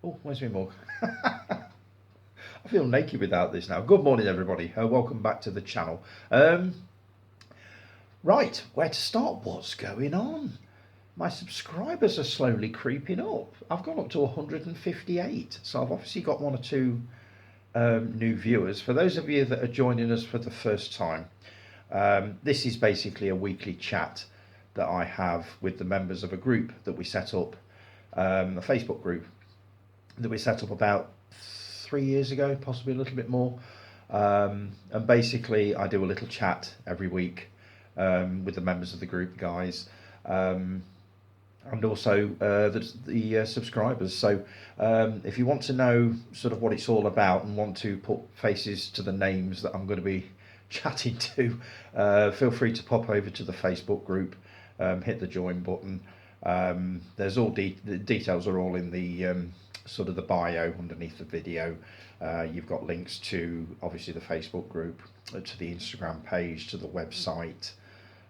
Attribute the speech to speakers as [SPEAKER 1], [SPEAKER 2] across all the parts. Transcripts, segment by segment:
[SPEAKER 1] Oh, where's my mug? I feel naked without this now. Good morning, everybody. Welcome back to the channel. Right, where to start? What's going on? My subscribers are slowly creeping up. I've gone up to 158, so I've obviously got one or two new viewers. For those of you that are joining us for the first time, this is basically a weekly chat that I have with the members of a group that we set up, a Facebook group that we set up about 3 years ago, possibly a little bit more. And basically I do a little chat every week with the members of the group guys, and also the subscribers. So if you want to know sort of what it's all about and want to put faces to the names that I'm going to be chatting to, feel free to pop over to the Facebook group, hit the join button. There's all the details are all in the sort of the bio underneath the video. You've got links to obviously the Facebook group, to the Instagram page, to the website.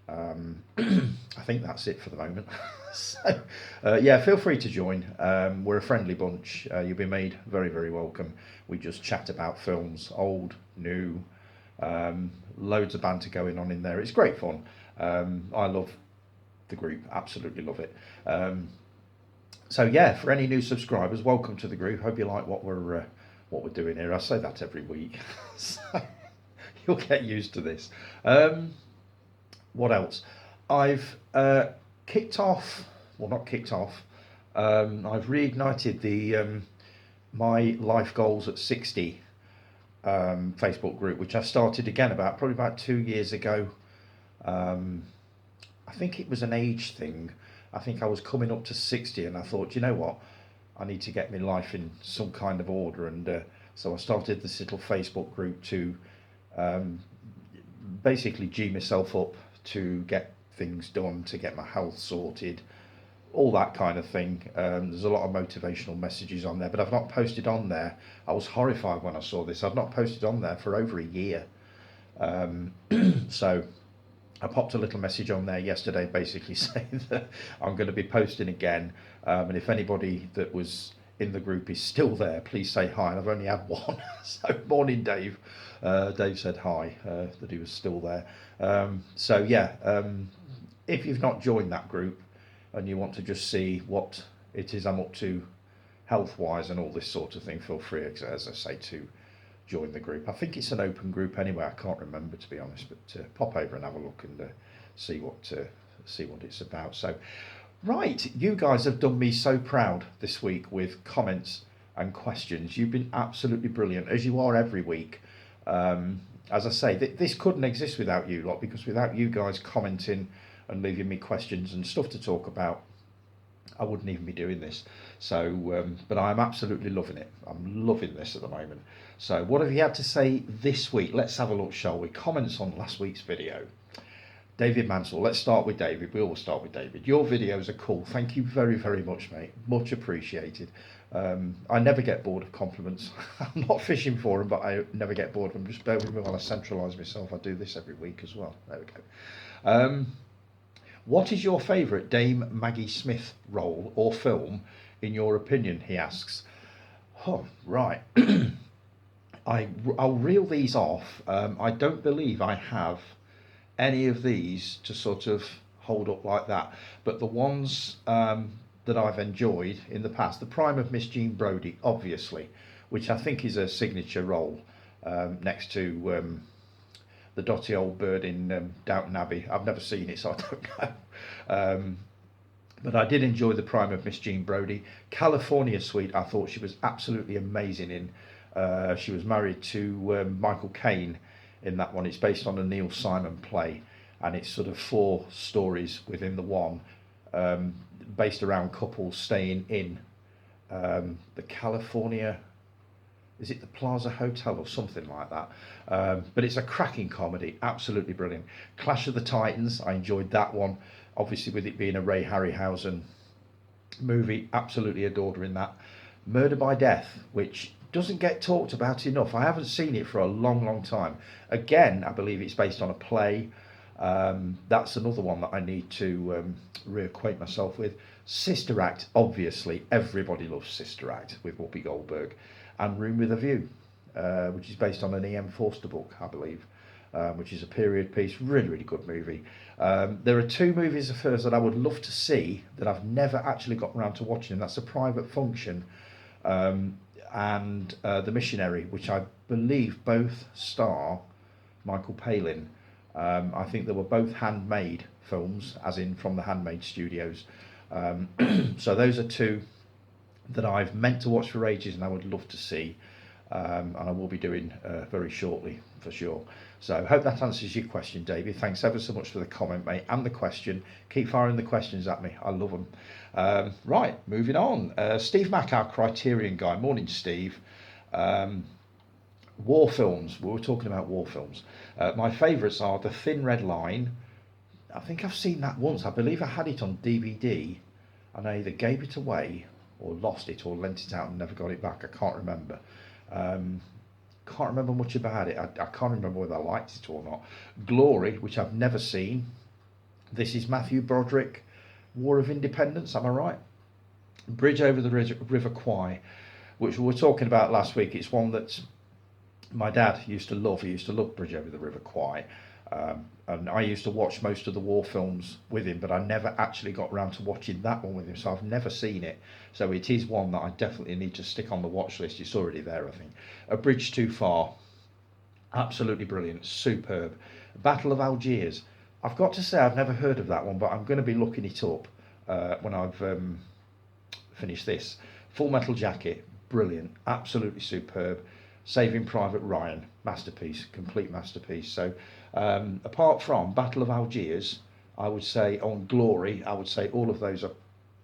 [SPEAKER 1] I think that's it for the moment. So yeah, feel free to join. We're a friendly bunch. You'll be made very, very welcome. We just chat about films, old, new, loads of banter going on in there. It's great fun. I love the group, absolutely love it. So yeah, for any new subscribers, welcome to the group. Hope you like what we're doing here. I say that every week, so you'll get used to this. What else? I've kicked off, well, not kicked off. I've reignited the my life goals at 60 Facebook group, which I started again probably about 2 years ago. I think it was an age thing. I think I was coming up to 60 and I thought, you know what, I need to get my life in some kind of order, and so I started this little Facebook group to basically G myself up to get things done, to get my health sorted, all that kind of thing. There's a lot of motivational messages on there, but I've not posted on there. I was horrified when I saw this. I've not posted on there for over a year. So I popped a little message on there yesterday basically saying that I'm going to be posting again, and if anybody that was in the group is still there, please say hi. And I've only had one. So morning Dave. Dave said hi, that he was still there. So yeah, if you've not joined that group and you want to just see what it is I'm up to health wise and all this sort of thing, feel free, as I say, to join the group. I think it's an open group anyway. I can't remember, to be honest, but pop over and have a look and see what it's about. So right, you guys have done me so proud this week with comments and questions. You've been absolutely brilliant, as you are every week. As I say, this couldn't exist without you lot, because without you guys commenting and leaving me questions and stuff to talk about, I wouldn't even be doing this. So but I'm absolutely loving it. I'm loving this at the moment. So what have you had to say this week? Let's have a look, shall we? Comments on last week's video. David Mansell, let's start with David. We always start with David. Your videos are cool. Thank you very, very much, mate. Much appreciated. I never get bored of compliments. I'm not fishing for them, but I never get bored of them. Just bear with me while I centralise myself. I do this every week as well. There we go. What is your favourite Dame Maggie Smith role or film, in your opinion, he asks. Oh, right. I'll reel these off. I don't believe I have any of these to sort of hold up like that, but the ones that I've enjoyed in the past, The Prime of Miss Jean Brodie, obviously, which I think is a signature role, next to the dotty old bird in Downton Abbey. I've never seen it, so I don't know. But I did enjoy The Prime of Miss Jean Brodie. California Suite, I thought she was absolutely amazing in. She was married to Michael Caine in that one. It's based on a Neil Simon play, and it's sort of 4 stories within the one, based around couples staying in the California, is it the Plaza Hotel or something like that? But it's a cracking comedy, absolutely brilliant. Clash of the Titans, I enjoyed that one. Obviously, with it being a Ray Harryhausen movie, absolutely adored her in that. Murder by Death, which doesn't get talked about enough. I haven't seen it for a long, long time. Again, I believe it's based on a play. That's another one that I need to reacquaint myself with. Sister Act, obviously, everybody loves Sister Act with Whoopi Goldberg, and Room with a View, which is based on an E.M. Forster book, I believe, which is a period piece, really, really good movie. There are two movies of hers that I would love to see that I've never actually got around to watching, and that's A Private Function and The Missionary, which I believe both star Michael Palin. I think they were both handmade films, as in from the Handmade Studios. So those are two that I've meant to watch for ages and I would love to see, and I will be doing very shortly for sure. So I hope that answers your question, David. Thanks ever so much for the comment, mate, and the question. Keep firing the questions at me. I love them. Right, moving on. Steve Mack, our Criterion guy. Morning, Steve. War films. We were talking about war films. My favourites are The Thin Red Line. I think I've seen that once. I believe I had it on DVD and I either gave it away or lost it or lent it out and never got it back. I can't remember. Can't remember much about it. I can't remember whether I liked it or not. Glory, which I've never seen. This is Matthew Broderick. War of Independence, am I right? Bridge over the River Kwai, which we were talking about last week. It's one that my dad used to love. He used to love Bridge over the River Kwai. And I used to watch most of the war films with him, but I never actually got around to watching that one with him, so I've never seen it. So it is one that I definitely need to stick on the watch list. It's already there, I think. A Bridge Too Far, absolutely brilliant, superb. Battle of Algiers, I've got to say I've never heard of that one, but I'm going to be looking it up when I've finished this. Full Metal Jacket, brilliant, absolutely superb. Saving Private Ryan, masterpiece, complete masterpiece. So apart from Battle of Algiers, I would say, on Glory, I would say all of those are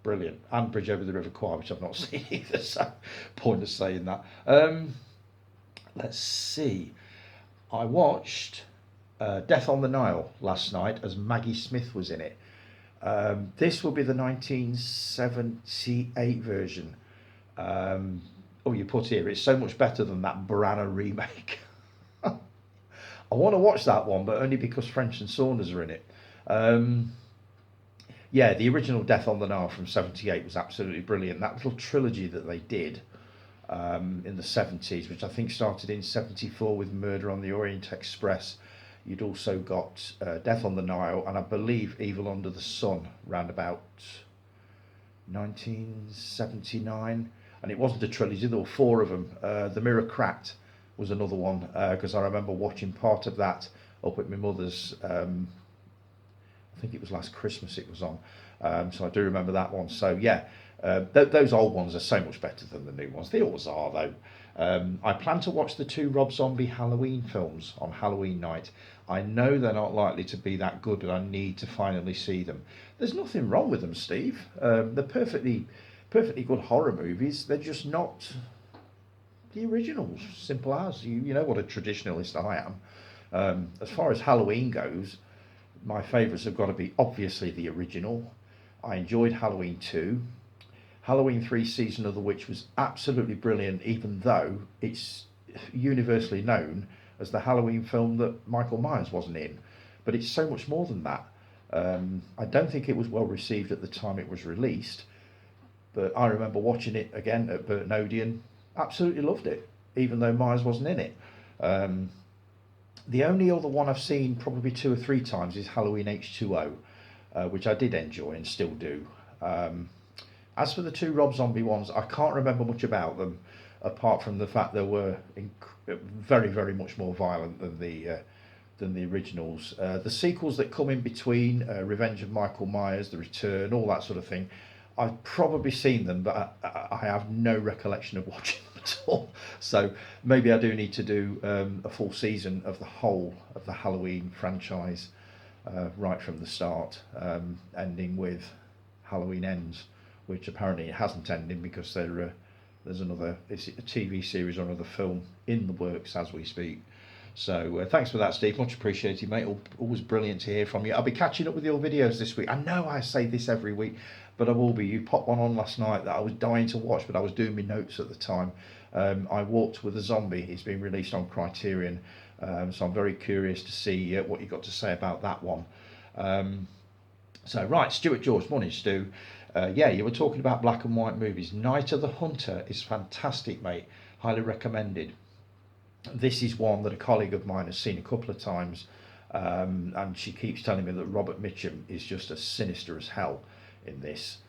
[SPEAKER 1] brilliant. And Bridge over the River Kwai, which I've not seen either, so pointless saying that. Let's see. I watched Death on the Nile last night as Maggie Smith was in it. This will be the 1978 version. Oh, you put here, it's so much better than that Branagh remake. I want to watch that one, but only because French and Saunders are in it. Yeah, the original Death on the Nile from 78 was absolutely brilliant. That little trilogy that they did in the 70s, which I think started in 74 with Murder on the Orient Express. You'd also got Death on the Nile, and I believe Evil Under the Sun, round about 1979. And it wasn't a trilogy, there were four of them. The Mirror-Cracked was another one, because I remember watching part of that up at my mother's. I think it was last Christmas it was on. So I do remember that one. So yeah, those old ones are so much better than the new ones. They always are, though. I plan to watch the two Rob Zombie Halloween films on Halloween night. I know they're not likely to be that good, but I need to finally see them. There's nothing wrong with them, Steve. They're perfectly good horror movies. They're just not the originals. Simple as. You know what a traditionalist I am. As far as Halloween goes, my favourites have got to be obviously the original. I enjoyed Halloween 2. Halloween 3 Season of the Witch was absolutely brilliant, even though it's universally known as the Halloween film that Michael Myers wasn't in. But it's so much more than that. I don't think it was well received at the time it was released, but I remember watching it again at Burton Odeon. Absolutely loved it, even though Myers wasn't in it. The only other one I've seen probably 2 or 3 times is Halloween H2O, which I did enjoy and still do. As for the two Rob Zombie ones, I can't remember much about them, apart from the fact they were very, very much more violent than the originals. The sequels that come in between, Revenge of Michael Myers, The Return, all that sort of thing, I've probably seen them, but I have no recollection of watching them at all. So maybe I do need to do a full season of the whole of the Halloween franchise, right from the start, ending with Halloween Ends, which apparently it hasn't ended because there's another, it's a TV series or another film in the works as we speak. So thanks for that, Steve. Much appreciated, mate. Always brilliant to hear from you. I'll be catching up with your videos this week. I know I say this every week, but I will be. You popped one on last night that I was dying to watch, but I was doing my notes at the time. I Walked with a Zombie. It's been released on Criterion. So I'm very curious to see what you've got to say about that one. So right, Stuart George, morning Stu. Yeah, you were talking about black and white movies. Night of the Hunter is fantastic, mate. Highly recommended. This is one that a colleague of mine has seen a couple of times, and she keeps telling me that Robert Mitchum is just as sinister as hell in this.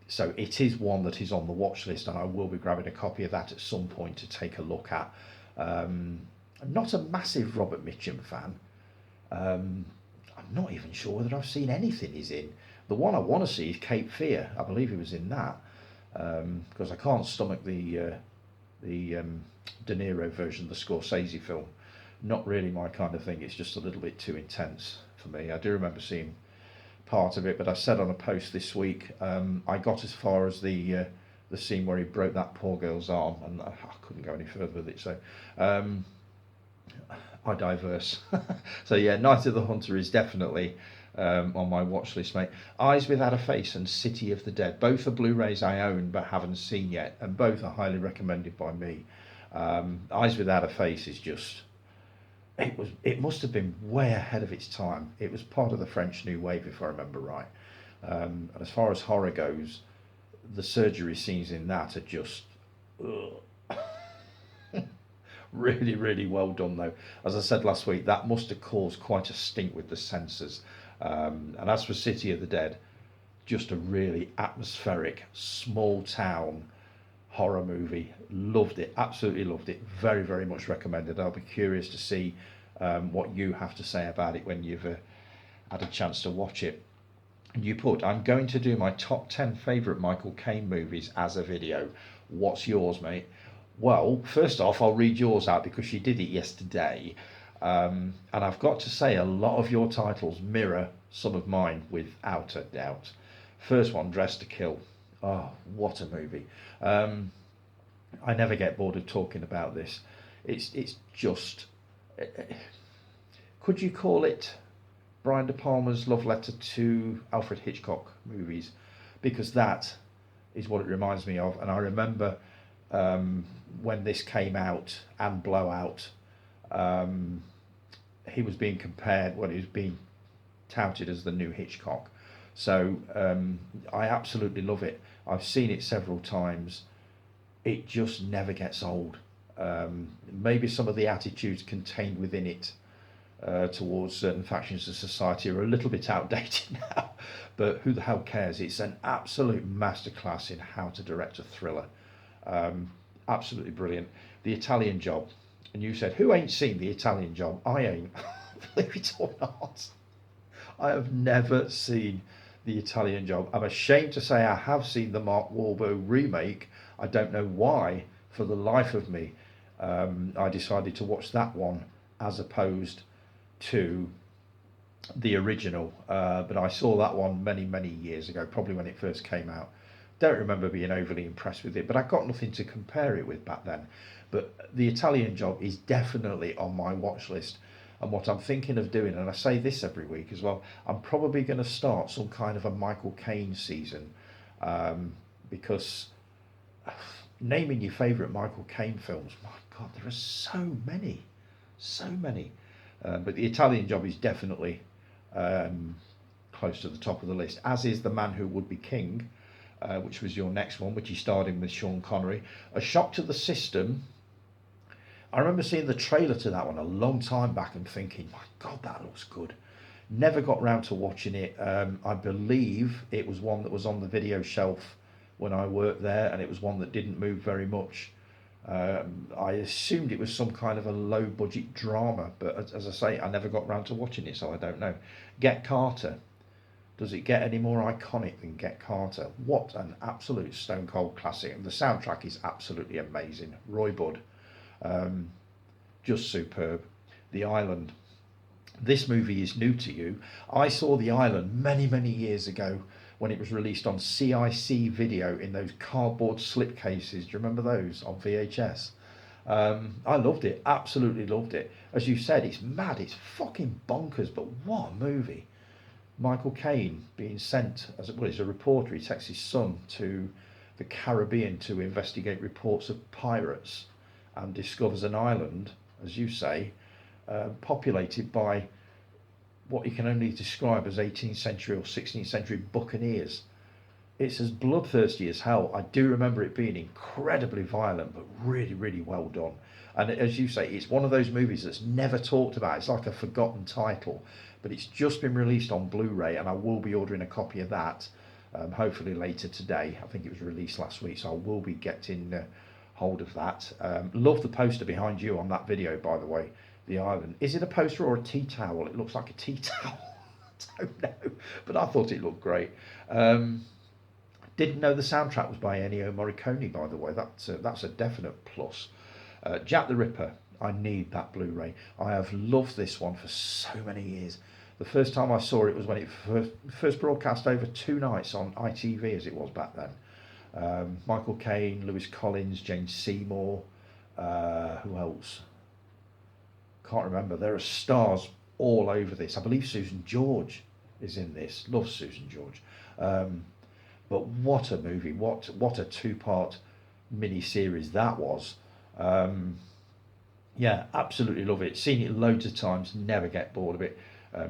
[SPEAKER 1] So it is one that is on the watch list, and I will be grabbing a copy of that at some point to take a look at. I'm not a massive Robert Mitchum fan. I'm not even sure whether I've seen anything he's in. The one I want to see is Cape Fear. I believe he was in that, because I can't stomach the De Niro version of the Scorsese film. Not really my kind of thing. It's just a little bit too intense for me. I do remember seeing part of it, but I said on a post this week, I got as far as the scene where he broke that poor girl's arm, and I couldn't go any further with it. So I diverse. So yeah, Night of the Hunter is definitely on my watch list, mate. Eyes Without a Face and City of the Dead, both are Blu-rays I own but haven't seen yet, and both are highly recommended by me. Eyes Without a Face is just, it must have been way ahead of its time. It was part of the French New Wave, if I remember right. And as far as horror goes, the surgery scenes in that are just really, really well done, though. As I said last week, that must have caused quite a stink with the censors. And as for City of the Dead, just a really atmospheric, small town horror movie. Loved it, absolutely loved it. Very, very much recommended. I'll be curious to see what you have to say about it when you've had a chance to watch it. You put, I'm going to do my top 10 favourite Michael Caine movies as a video. What's yours, mate? Well, first off, I'll read yours out because you did it yesterday. And I've got to say, a lot of your titles mirror some of mine without a doubt. First one, Dressed to Kill. Oh, what a movie. I never get bored of talking about this. It's just... Could you call it Brian De Palma's love letter to Alfred Hitchcock movies? Because that is what it reminds me of. And I remember when this came out and Blowout, he was being compared, well, he was being touted as the new Hitchcock. So I absolutely love it. I've seen it several times. It just never gets old. Maybe some of the attitudes contained within it towards certain factions of society are a little bit outdated now, but who the hell cares? It's an absolute masterclass in how to direct a thriller. Absolutely brilliant. The Italian Job. And you said, who ain't seen The Italian Job? I ain't. Believe it or not. I have never seen The Italian Job. I'm ashamed to say I have seen the Mark Wahlberg remake. I don't know why, for the life of me, I decided to watch that one as opposed to the original. But I saw that one many, many years ago, probably when it first came out. Don't remember being overly impressed with it, but I got nothing to compare it with back then. But The Italian Job is definitely on my watch list. And what I'm thinking of doing, and I say this every week as well, I'm probably going to start some kind of a Michael Caine season, because naming your favourite Michael Caine films, my God, there are so many. But The Italian Job is definitely close to the top of the list, as is The Man Who Would Be King, which was your next one, which he starred in with Sean Connery. A Shock to the System. I remember seeing the trailer to that one a long time back and thinking, my God, that looks good. Never got round to watching it. I believe it was one that was on the video shelf when I worked there, and it was one that didn't move very much. I assumed it was some kind of a low-budget drama, but as I say, I never got round to watching it, so I don't know. Get Carter. Does it get any more iconic than Get Carter? What an absolute stone-cold classic. And the soundtrack is absolutely amazing. Roy Budd. Just superb. The Island. This movie is new to you. I saw The Island many, many years ago when it was released on CIC video in those cardboard slipcases. Do you remember those on VHS? I loved it. Absolutely loved it. As you said, it's mad. It's fucking bonkers, but what a movie. Michael Caine being sent as a reporter. He takes his son to the Caribbean to investigate reports of pirates, and discovers an island as you say, populated by what you can only describe as 18th century or 16th century buccaneers. It's as bloodthirsty as hell. I do remember it being incredibly violent, but really, really well done. And as you say, it's one of those movies that's never talked about. It's like a forgotten title, but it's just been released on Blu-ray, and I will be ordering a copy of that, hopefully later today. I think it was released last week, so I will be getting hold of that. Love the poster behind you on that video, by the way. The island. Is it a poster or a tea towel? It looks like a tea towel. I don't know, but I thought it looked great. Didn't know the soundtrack was by Ennio Morricone, by the way. That's a definite plus. Jack the Ripper. I need that Blu-ray. I have loved this one for so many years. The first time I saw it was when it first broadcast over 2 nights on ITV, as it was back then. Michael Caine, Lewis Collins, Jane Seymour. Who else? Can't remember. There are stars all over this. I believe Susan George is in this. Love Susan George. But what a movie! What a 2-part mini series that was. Yeah, absolutely love it. Seen it loads of times. Never get bored of it.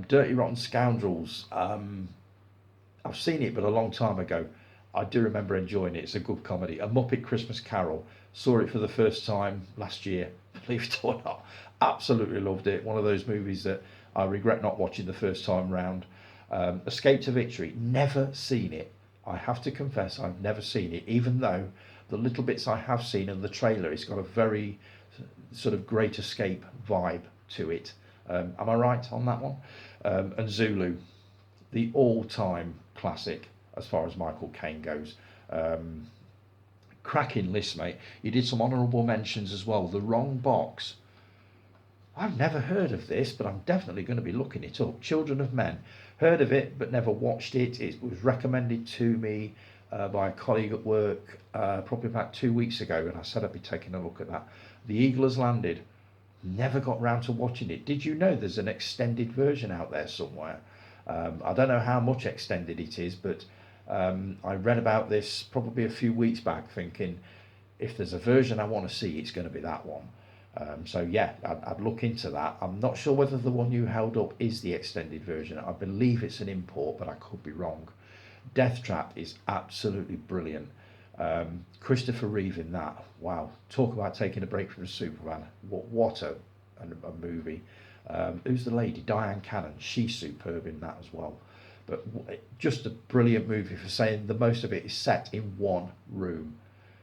[SPEAKER 1] Dirty Rotten Scoundrels. I've seen it, but a long time ago. I do remember enjoying it. It's a good comedy. A Muppet Christmas Carol. Saw it for the first time last year. Believe it or not, absolutely loved it. One of those movies that I regret not watching the first time round. Escape to Victory, never seen it. I have to confess, I've never seen it, even though the little bits I have seen in the trailer, it's got a very sort of Great Escape vibe to it. Am I right on that one? And Zulu, the all-time classic as far as Michael Caine goes. Cracking list, mate. You did some honourable mentions as well. The Wrong Box. I've never heard of this, but I'm definitely going to be looking it up. Children of Men. Heard of it, but never watched it. It was recommended to me by a colleague at work probably about 2 weeks ago, and I said I'd be taking a look at that. The Eagle Has Landed. Never got round to watching it. Did you know there's an extended version out there somewhere? I don't know how much extended it is, but I read about this probably a few weeks back, thinking if there's a version I want to see, it's going to be that one. So yeah, I'd look into that. I'm not sure whether the one you held up is the extended version. I believe it's an import, but I could be wrong. Death Trap is absolutely brilliant. Christopher Reeve in that. Wow, talk about taking a break from Superman. What a movie. Who's the lady? Diane Cannon. She's superb in that as well. But just a brilliant movie for saying the most of it is set in one room.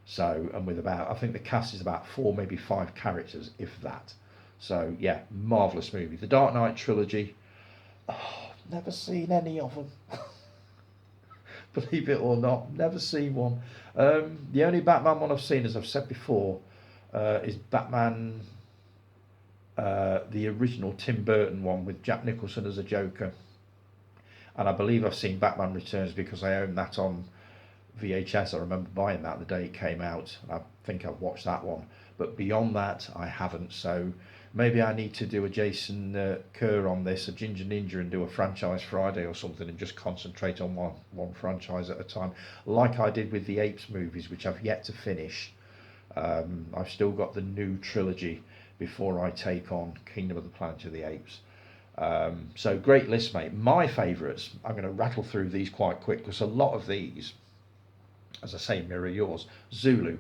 [SPEAKER 1] So, and with about, I think the cast is about 4, maybe 5 characters, if that. So, yeah, marvellous movie. The Dark Knight trilogy. Oh, never seen any of them. Believe it or not, never seen one. The only Batman one I've seen, as I've said before, is Batman, the original Tim Burton one with Jack Nicholson as a Joker. And I believe I've seen Batman Returns because I own that on VHS. I remember buying that the day it came out. I think I've watched that one. But beyond that, I haven't. So maybe I need to do a Jason Kerr on this, a Ginger Ninja, and do a franchise Friday or something and just concentrate on one franchise at a time. Like I did with the Apes movies, which I've yet to finish. I've still got the new trilogy before I take on Kingdom of the Planet of the Apes. So great list, mate. My favourites, I'm going to rattle through these quite quick because a lot of these, as I say, mirror yours. Zulu,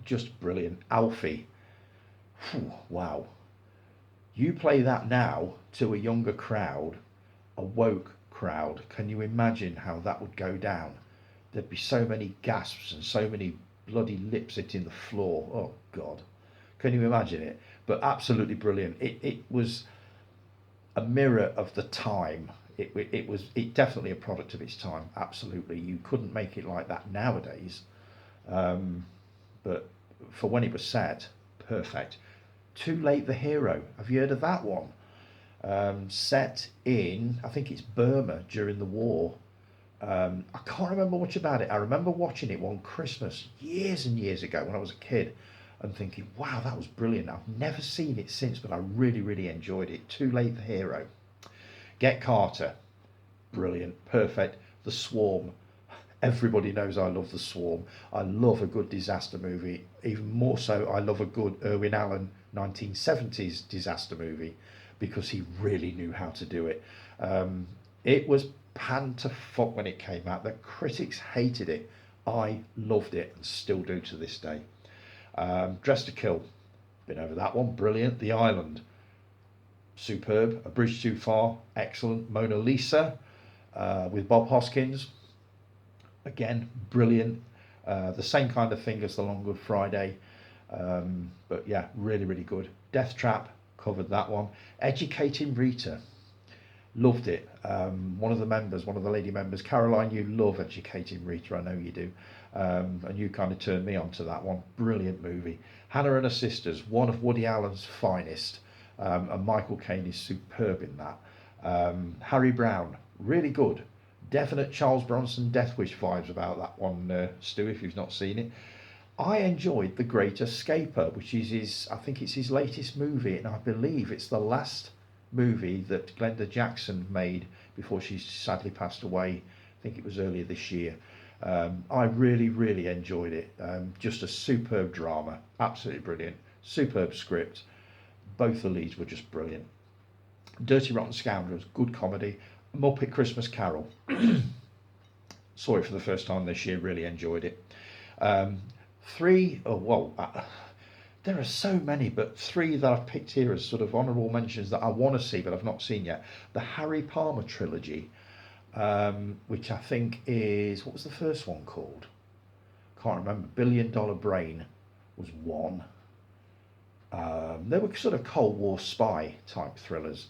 [SPEAKER 1] just brilliant. Alfie, whew, wow. You play that now to a younger crowd, a woke crowd. Can you imagine how that would go down? There'd be so many gasps and so many bloody lips hitting the floor. Oh, God. Can you imagine it? But absolutely brilliant. It was a mirror of the time. It was definitely a product of its time. Absolutely, you couldn't make it like that nowadays. But for when it was set, perfect. Too Late the Hero. Have you heard of that one? Set in, I think it's Burma during the war. I can't remember much about it. I remember watching it one Christmas years and years ago when I was a kid, and thinking, wow, that was brilliant. I've never seen it since, but I really, really enjoyed it. Too Late the Hero. Get Carter. Brilliant. Perfect. The Swarm. Everybody knows I love The Swarm. I love a good disaster movie. Even more so, I love a good Irwin Allen 1970s disaster movie because he really knew how to do it. It was panned to fuck when it came out. The critics hated it. I loved it and still do to this day. Dressed to Kill, been over that one. Brilliant. The Island, superb. A Bridge Too Far, excellent. Mona Lisa, with Bob Hoskins, again, brilliant. The same kind of thing as The Long Good Friday, but yeah, really, really good. Death Trap, covered that one. Educating Rita, loved it. One of the lady members, Caroline, you love Educating Rita, I know you do, and you kind of turned me on to that one. Brilliant movie. Hannah and Her Sisters, one of Woody Allen's finest, and Michael Caine is superb in that. Harry Brown, really good. Definite Charles Bronson Death Wish vibes about that one, Stu, if you've not seen it. I enjoyed The Great Escaper, which is I think it's his latest movie, and I believe it's the last movie that Glenda Jackson made before she sadly passed away. I think it was earlier this year. I really, really enjoyed it. Just a superb drama, absolutely brilliant. Superb script. Both the leads were just brilliant. Dirty Rotten Scoundrels, good comedy. Muppet Christmas Carol. Saw it for the first time this year, really enjoyed it. There are so many, but three that I've picked here as sort of honourable mentions that I want to see but I've not seen yet. The Harry Palmer trilogy, which I think is, what was the first one called? Can't remember. Billion Dollar Brain was one. They were sort of Cold War spy type thrillers.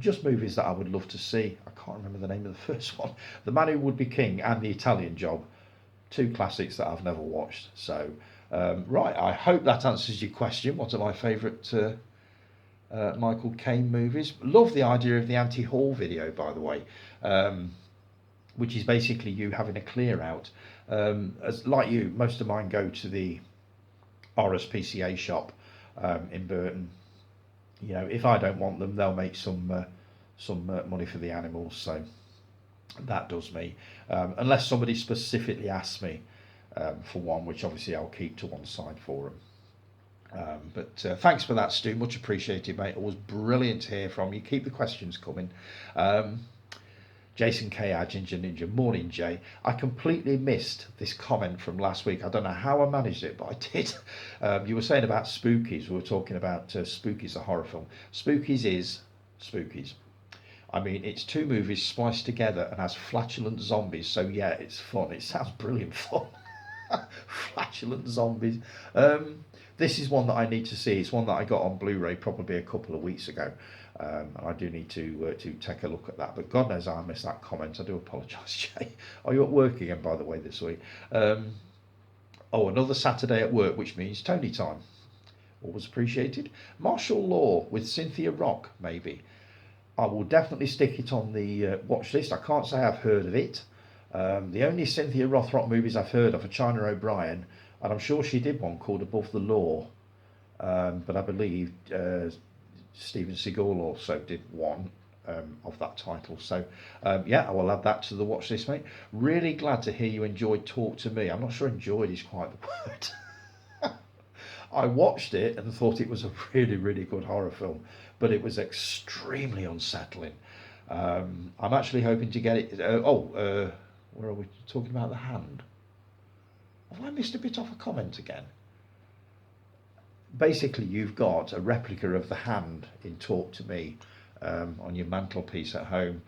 [SPEAKER 1] Just movies that I would love to see. I can't remember the name of the first one. The Man Who Would Be King and The Italian Job. Two classics that I've never watched. So, right, I hope that answers your question. What are my favourite Michael Caine movies? Love the idea of the anti-haul video, by the way, which is basically you having a clear out. As like you, most of mine go to the RSPCA shop in Burton. You know, if I don't want them, they'll make some money for the animals. So that does me, unless somebody specifically asks me for one, which obviously I'll keep to one side for them. But thanks for that, Stu. Much appreciated, mate. It was brilliant to hear from you. Keep the questions coming. Jason K. Ginger Ninja. Morning, Jay. I completely missed this comment from last week. I don't know how I managed it, but I did. You were saying about Spookies. We were talking about Spookies, a horror film. Spookies is Spookies. I mean, it's two movies spliced together and has flatulent zombies. So yeah, it's fun. It sounds brilliant fun. Flatulent zombies. This is one that I need to see. It's one that I got on Blu-ray probably a couple of weeks ago. And I do need to take a look at that. But God knows how I missed that comment. I do apologise, Jay. Are you at work again, by the way, this week? Another Saturday at work, which means Tony time. Always appreciated. Martial Law with Cynthia Rock, maybe. I will definitely stick it on the watch list. I can't say I've heard of it. The only Cynthia Rothrock movies I've heard of are China O'Brien, and I'm sure she did one called Above the Law. But I believe Steven Seagal also did one of that title. So, yeah, I will add that to the watch list, mate. Really glad to hear you enjoyed Talk to Me. I'm not sure enjoyed is quite the word. I watched it and thought it was a really, really good horror film, but it was extremely unsettling. I'm actually hoping to get it... where are we talking about? The Hand? Have I missed a bit off a comment again? Basically, you've got a replica of The Hand in Talk to Me on your mantelpiece at home.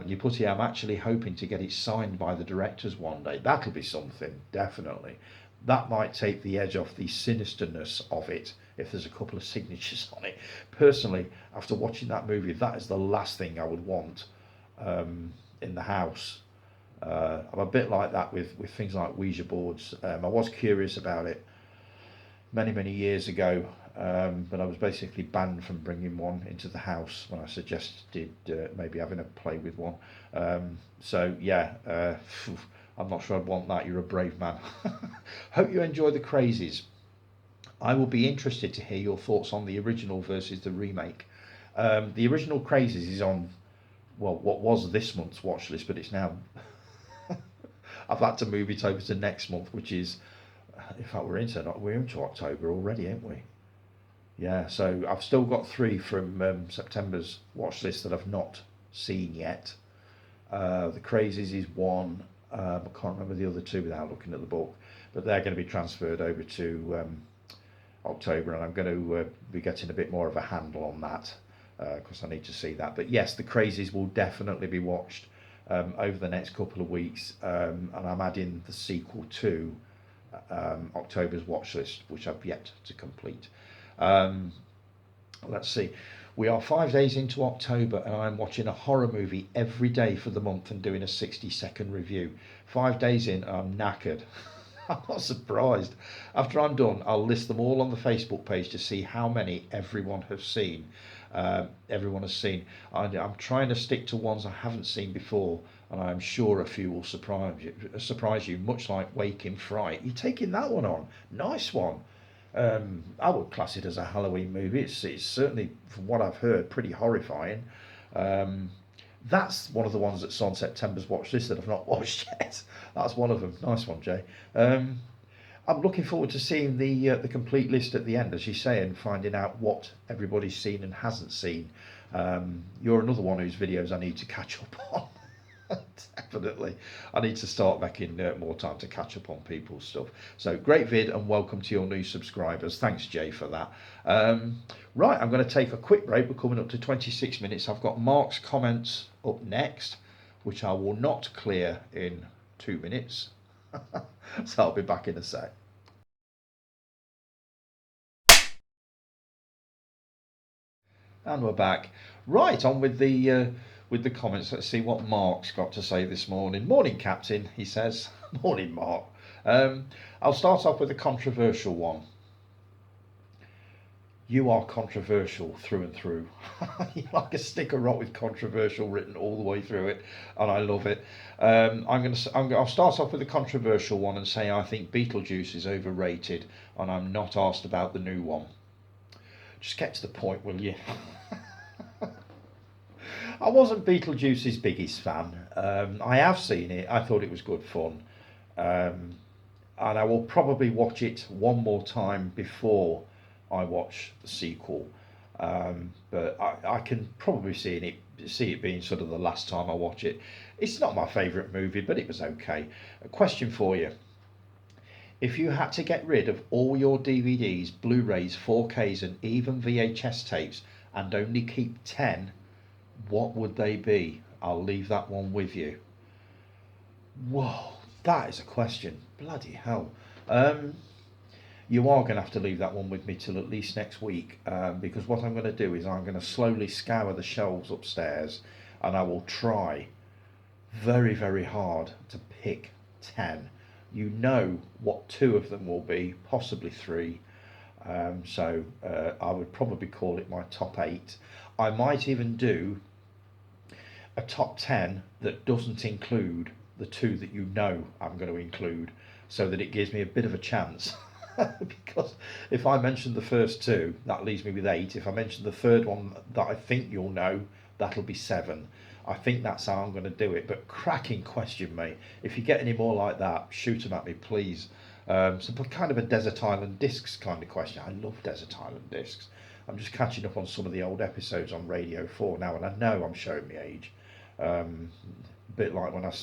[SPEAKER 1] You put it, I'm actually hoping to get it signed by the directors one day. That'll be something, definitely. That might take the edge off the sinisterness of it if there's a couple of signatures on it. Personally, after watching that movie, that is the last thing I would want in the house. I'm a bit like that with things like Ouija boards. I was curious about it many years ago, but I was basically banned from bringing one into the house when I suggested maybe having a play with one. So yeah, I'm not sure I'd want that. You're a brave man. Hope you enjoy The Crazies. I will be interested to hear your thoughts on the original versus the remake. The original Crazies is on, well, what was this month's watch list, but it's now I've had to move it over to next month, which is, in fact, we're into October already, aren't we? Yeah, so I've still got three from September's watch list that I've not seen yet. The Crazies is one. I can't remember the other two without looking at the book, but they're going to be transferred over to October, and I'm going to be getting a bit more of a handle on that because I need to see that. But yes, the Crazies will definitely be watched over the next couple of weeks, and I'm adding the sequel to October's watch list, which I've yet to complete. Um, let's see. We are 5 days into October, and I'm watching a horror movie every day for the month and doing a 60-second review. 5 days in, I'm knackered. I'm not surprised. After I'm done, I'll list them all on the Facebook page to see how many everyone has seen. Everyone has seen. I'm trying to stick to ones I haven't seen before, and I'm sure a few will surprise you. Surprise you, much like Waking Fright. You're taking that one on. Nice one. I would class it as a Halloween movie. It's certainly, from what I've heard, pretty horrifying. Um, that's one of the ones that's on September's watch list that I've not watched yet. That's one of them. Nice one, Jay. Um, I'm looking forward to seeing the complete list at the end, as you say, and finding out what everybody's seen and hasn't seen. You're another one whose videos I need to catch up on. Definitely. I need to start making more time to catch up on people's stuff. So great vid, and welcome to your new subscribers. Thanks, Jay, for that. Right, I'm going to take a quick break. We're coming up to 26 minutes. I've got Mark's comments up next, which I will not clear in 2 minutes. So I'll be back in a sec. And we're back. Right, on with the comments. Let's see what Mark's got to say this morning. Morning, Captain, he says. Morning, Mark. I'll start off with a controversial one. You are controversial through and through. You're like a stick of rock with controversial written all the way through it, and I love it. I'll start off with a controversial one and say I think Beetlejuice is overrated, and I'm not asked about the new one. Just get to the point, will you? I wasn't Beetlejuice's biggest fan. I have seen it. I thought it was good fun. Um, and I will probably watch it one more time before I watch the sequel. But I can probably see it being sort of the last time I watch it. It's not my favourite movie, but it was okay. A question for you. If you had to get rid of all your DVDs, Blu-rays, 4Ks and even VHS tapes and only keep 10, what would they be? I'll leave that one with you. Whoa, that is a question. Bloody hell. Um, you are going to have to leave that one with me till at least next week, because what I'm going to do is I'm going to slowly scour the shelves upstairs, and I will try very, very hard to pick 10. You know what two of them will be, possibly three. So I would probably call it my top 8. I might even do a top 10 that doesn't include the two that you know I'm going to include, so that it gives me a bit of a chance. Because if I mention the first two, that leaves me with 8. If I mention the third one that I think you'll know, that'll be 7. I think that's how I'm going to do it. But cracking question, mate. If you get any more like that, shoot them at me, please. So kind of a Desert Island Discs kind of question. I love Desert Island Discs. I'm just catching up on some of the old episodes on Radio 4 now, and I know I'm showing my age. A bit like when I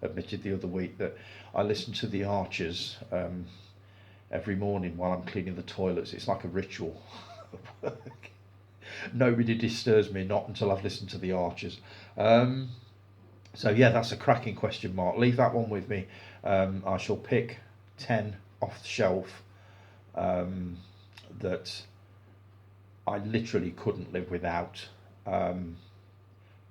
[SPEAKER 1] admitted the other week that I listen to the Archers every morning while I'm cleaning the toilets. It's like a ritual. Nobody disturbs me, not until I've listened to the Archers. So yeah, that's a cracking question, Mark. Leave that one with me. I shall pick 10 off the shelf that I literally couldn't live without.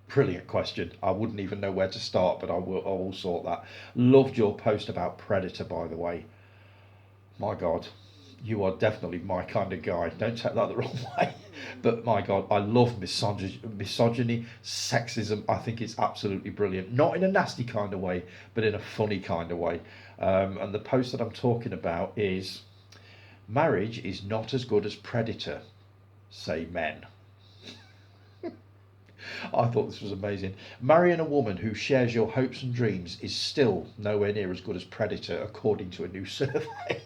[SPEAKER 1] Brilliant question. I wouldn't even know where to start, but I will sort that. Loved your post about Predator, by the way. My God, you are definitely my kind of guy. Don't take that the wrong way. But my God, I love misogyny, sexism. I think it's absolutely brilliant. Not in a nasty kind of way, but in a funny kind of way. And the post that I'm talking about is marriage is not as good as Predator, say men. I thought this was amazing. Marrying a woman who shares your hopes and dreams is still nowhere near as good as Predator, according to a new survey.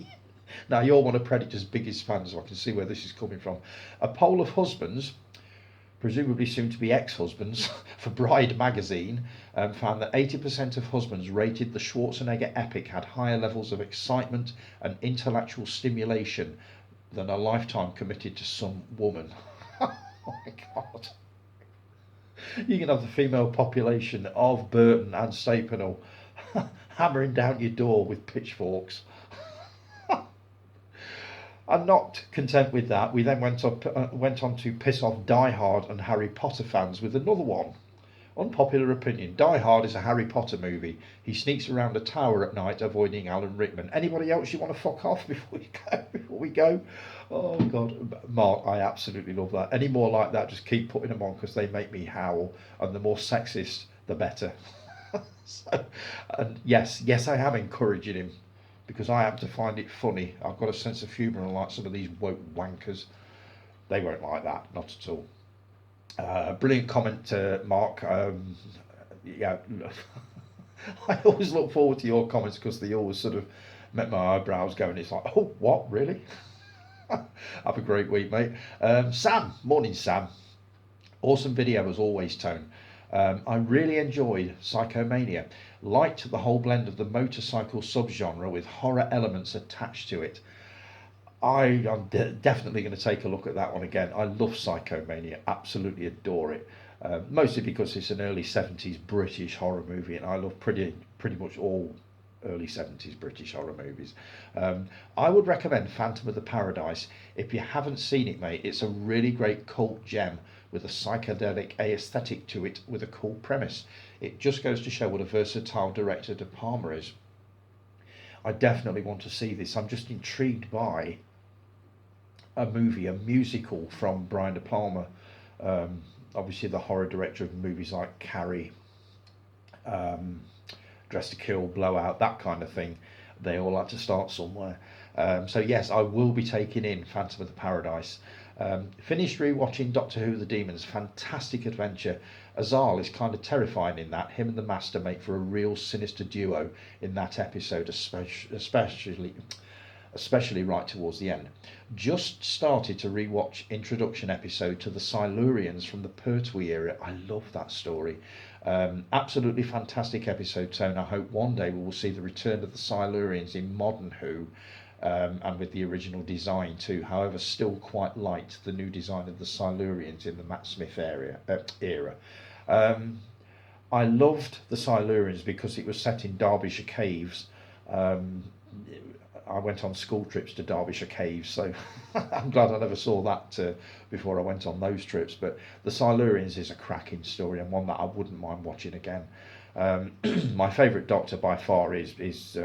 [SPEAKER 1] Now, you're one of Predator's biggest fans, so I can see where this is coming from. A poll of husbands, presumably soon to be ex-husbands, for Bride magazine, found that 80% of husbands rated the Schwarzenegger epic had higher levels of excitement and intellectual stimulation than a lifetime committed to some woman. Oh my God. You can have the female population of Burton and Stapenhall hammering down your door with pitchforks. And not content with that, we then went on to piss off Die Hard and Harry Potter fans with another one. Unpopular opinion: Die Hard is a Harry Potter movie. He sneaks around a tower at night avoiding Alan Rickman. Anybody else you want to fuck off before we go? Oh God, Mark, I absolutely love that. Any more like that, just keep putting them on because they make me howl, and the more sexist, the better. So, and yes, I am encouraging him because I happen to find it funny. I've got a sense of humour, unlike some of these woke wankers. They won't like that, not at all. Brilliant comment, Mark. Yeah, I always look forward to your comments because they always sort of make my eyebrows go, and it's like, oh, what, really? Have a great week, mate. Sam, morning, Sam. Awesome video as always, Tone. I really enjoyed Psychomania. Liked the whole blend of the motorcycle subgenre with horror elements attached to it. I'm definitely going to take a look at that one again. I love Psychomania, absolutely adore it. Mostly because it's an early 70s British horror movie, and I love pretty much all early 70s British horror movies. I would recommend Phantom of the Paradise. If you haven't seen it, mate, it's a really great cult gem with a psychedelic aesthetic to it with a cool premise. It just goes to show what a versatile director De Palma is. I definitely want to see this. I'm just intrigued by a musical from Brian De Palma. Obviously the horror director of movies like Carrie, Dress to Kill, Blowout, that kind of thing. They all had to start somewhere. So yes, I will be taking in Phantom of the Paradise. Finished rewatching Doctor Who The Demons. Fantastic adventure. Azal is kind of terrifying in that. Him and the Master make for a real sinister duo in that episode, especially right towards the end. Just started to rewatch introduction episode to the Silurians from the Pertwee era. I love that story. Absolutely fantastic episode, Tone. I hope one day we will see the return of the Silurians in modern Who, and with the original design too. However, still quite light the new design of the Silurians in the Matt Smith era. I loved the Silurians because it was set in Derbyshire Caves. I went on school trips to Derbyshire Caves, so I'm glad I never saw that before I went on those trips. But the Silurians is a cracking story and one that I wouldn't mind watching again. My favourite Doctor by far is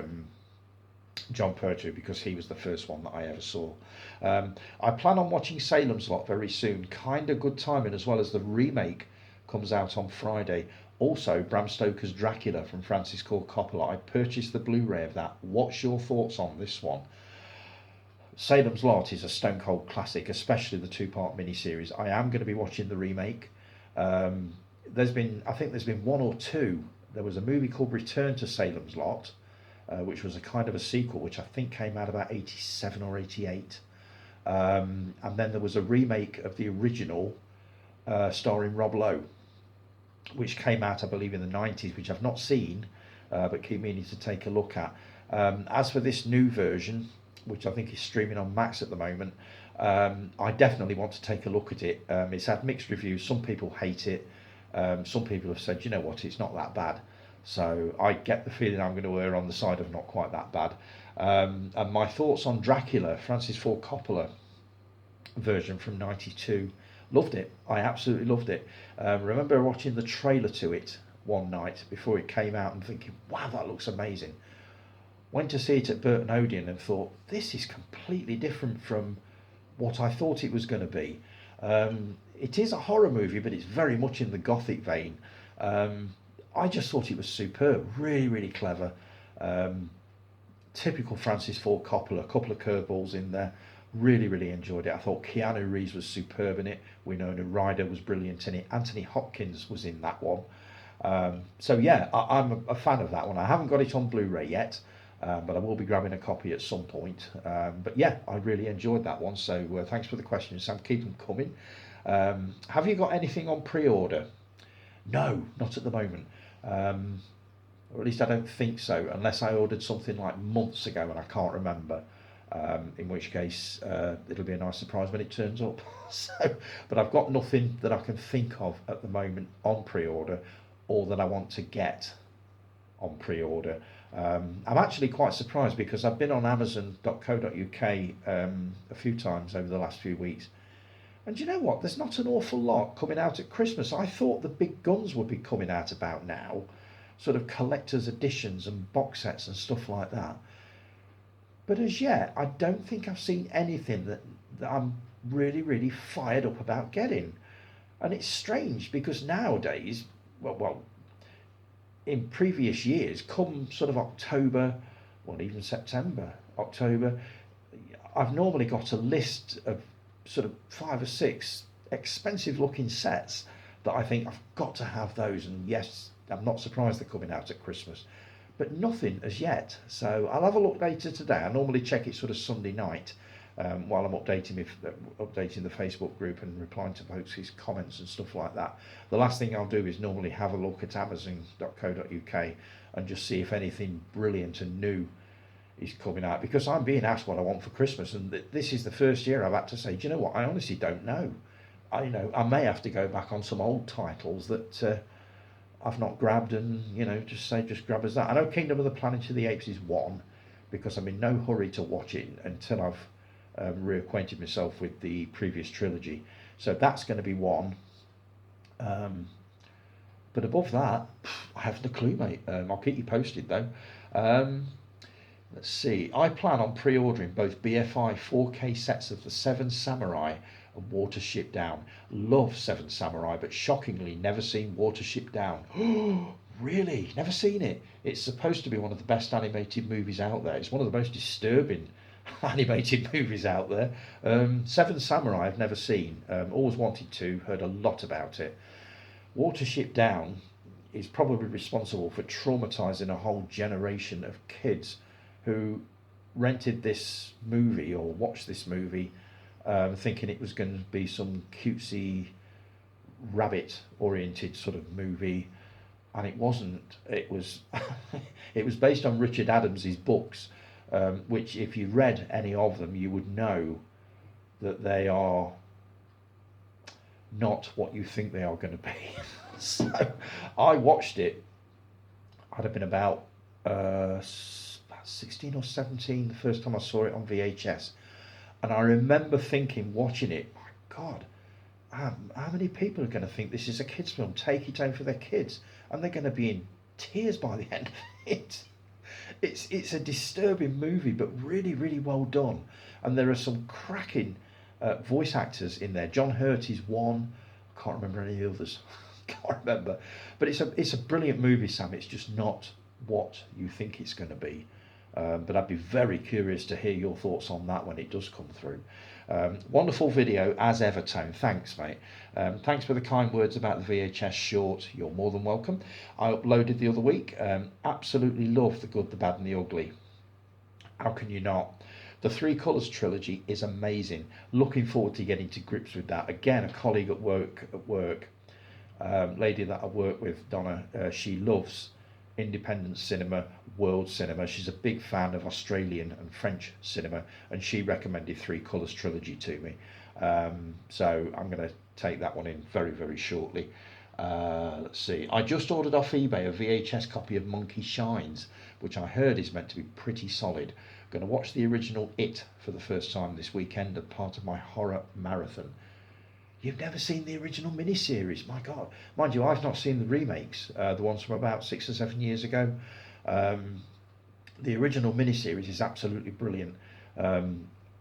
[SPEAKER 1] John Pertwee, because he was the first one that I ever saw. I plan on watching Salem's Lot very soon. Kinda good timing, as well as the remake comes out on Friday. Also, Bram Stoker's Dracula from Francis Ford Coppola. I purchased the Blu-ray of that. What's your thoughts on this one? Salem's Lot is a stone cold classic, especially the two-part miniseries. I am going to be watching the remake. I think there's been one or two. There was a movie called Return to Salem's Lot, which was a kind of a sequel, which I think came out about 87 or 88. And then there was a remake of the original, starring Rob Lowe, which came out, I believe, in the 90s, which I've not seen, but keep meaning to take a look at. As for this new version, which I think is streaming on Max at the moment, I definitely want to take a look at it. It's had mixed reviews. Some people hate it. Some people have said, you know what, it's not that bad. So I get the feeling I'm going to err on the side of not quite that bad. And my thoughts on Dracula, Francis Ford Coppola version from '92. Loved it. I absolutely loved it. Remember watching the trailer to it one night before it came out and thinking, wow, that looks amazing. Went to see it at Burton Odeon and thought, this is completely different from what I thought it was going to be. It is a horror movie, but it's very much in the gothic vein. I just thought it was superb. Really, really clever. Typical Francis Ford Coppola. A couple of curveballs in there. Really, really enjoyed it. I thought Keanu Reeves was superb in it. Winona Ryder was brilliant in it. Anthony Hopkins was in that one. So yeah, I'm a fan of that one. I haven't got it on Blu-ray yet, but I will be grabbing a copy at some point. But yeah, I really enjoyed that one. So thanks for the question, Sam. Keep them coming. Have you got anything on pre-order? No, not at the moment. Or at least I don't think so, unless I ordered something like months ago and I can't remember. In which case, it'll be a nice surprise when it turns up. So, but I've got nothing that I can think of at the moment on pre-order, or that I want to get on pre-order. I'm actually quite surprised because I've been on Amazon.co.uk a few times over the last few weeks, and you know what? There's not an awful lot coming out at Christmas. I thought the big guns would be coming out about now, sort of collector's editions and box sets and stuff like that. But as yet, I don't think I've seen anything that I'm really, really fired up about getting. And it's strange because nowadays, well, in previous years, come sort of October, well, even September, October, I've normally got a list of sort of 5 or 6 expensive looking sets that I think I've got to have those. And yes, I'm not surprised they're coming out at Christmas, but nothing as yet. So I'll have a look later today. I normally check it sort of Sunday night while I'm updating the Facebook group and replying to folks' comments and stuff like that. The last thing I'll do is normally have a look at Amazon.co.uk and just see if anything brilliant and new is coming out, because I'm being asked what I want for Christmas, and this is the first year I've had to say, do you know what, I honestly don't know. I may have to go back on some old titles that I've not grabbed, and just grab as that. I know Kingdom of the Planet of the Apes is one, because I'm in no hurry to watch it until I've reacquainted myself with the previous trilogy. So that's going to be one. But above that, I haven't a clue, mate. I'll keep you posted though. Let's see. I plan on pre-ordering both BFI 4K sets of the Seven Samurai and Watership Down. Love Seven Samurai, but shockingly never seen Watership Down. Really? Never seen it? It's supposed to be one of the best animated movies out there. It's one of the most disturbing animated movies out there. Seven Samurai I've never seen. Always wanted to. Heard a lot about it. Watership Down is probably responsible for traumatising a whole generation of kids who rented this movie or watched this movie thinking it was going to be some cutesy rabbit oriented sort of movie, and it wasn't. It was it was based on Richard Adams's books, which if you read any of them you would know that they are not what you think they are going to be. So I watched it. I'd have been about 16 or 17 the first time I saw it on VHS, and I remember thinking, watching it, my God, how many people are going to think this is a kids' film, take it home for their kids, and they're going to be in tears by the end of it. It's a disturbing movie, but really, really well done, and there are some cracking voice actors in there. John Hurt is one. I can't remember any others. Can't remember, but it's a brilliant movie, Sam. It's just not what you think it's going to be. But I'd be very curious to hear your thoughts on that when it does come through. Wonderful video as ever, Tone. Thanks, mate. Thanks for the kind words about the VHS short. You're more than welcome. I uploaded the other week. Absolutely love The Good, the Bad and the Ugly. How can you not? The Three Colours trilogy is amazing. Looking forward to getting to grips with that. Again, a colleague at work, lady that I work with, Donna, she loves independent cinema, world cinema. She's a big fan of Australian and French cinema, and she recommended Three Colours trilogy to me. So I'm going to take that one in very, very shortly. Let's see. I just ordered off eBay a VHS copy of Monkey Shines, which I heard is meant to be pretty solid. Going to watch the original It for the first time this weekend as part of my horror marathon. You've never seen the original miniseries? My God. Mind you, I've not seen the remakes, the ones from about 6 or 7 years ago. The original miniseries is absolutely brilliant.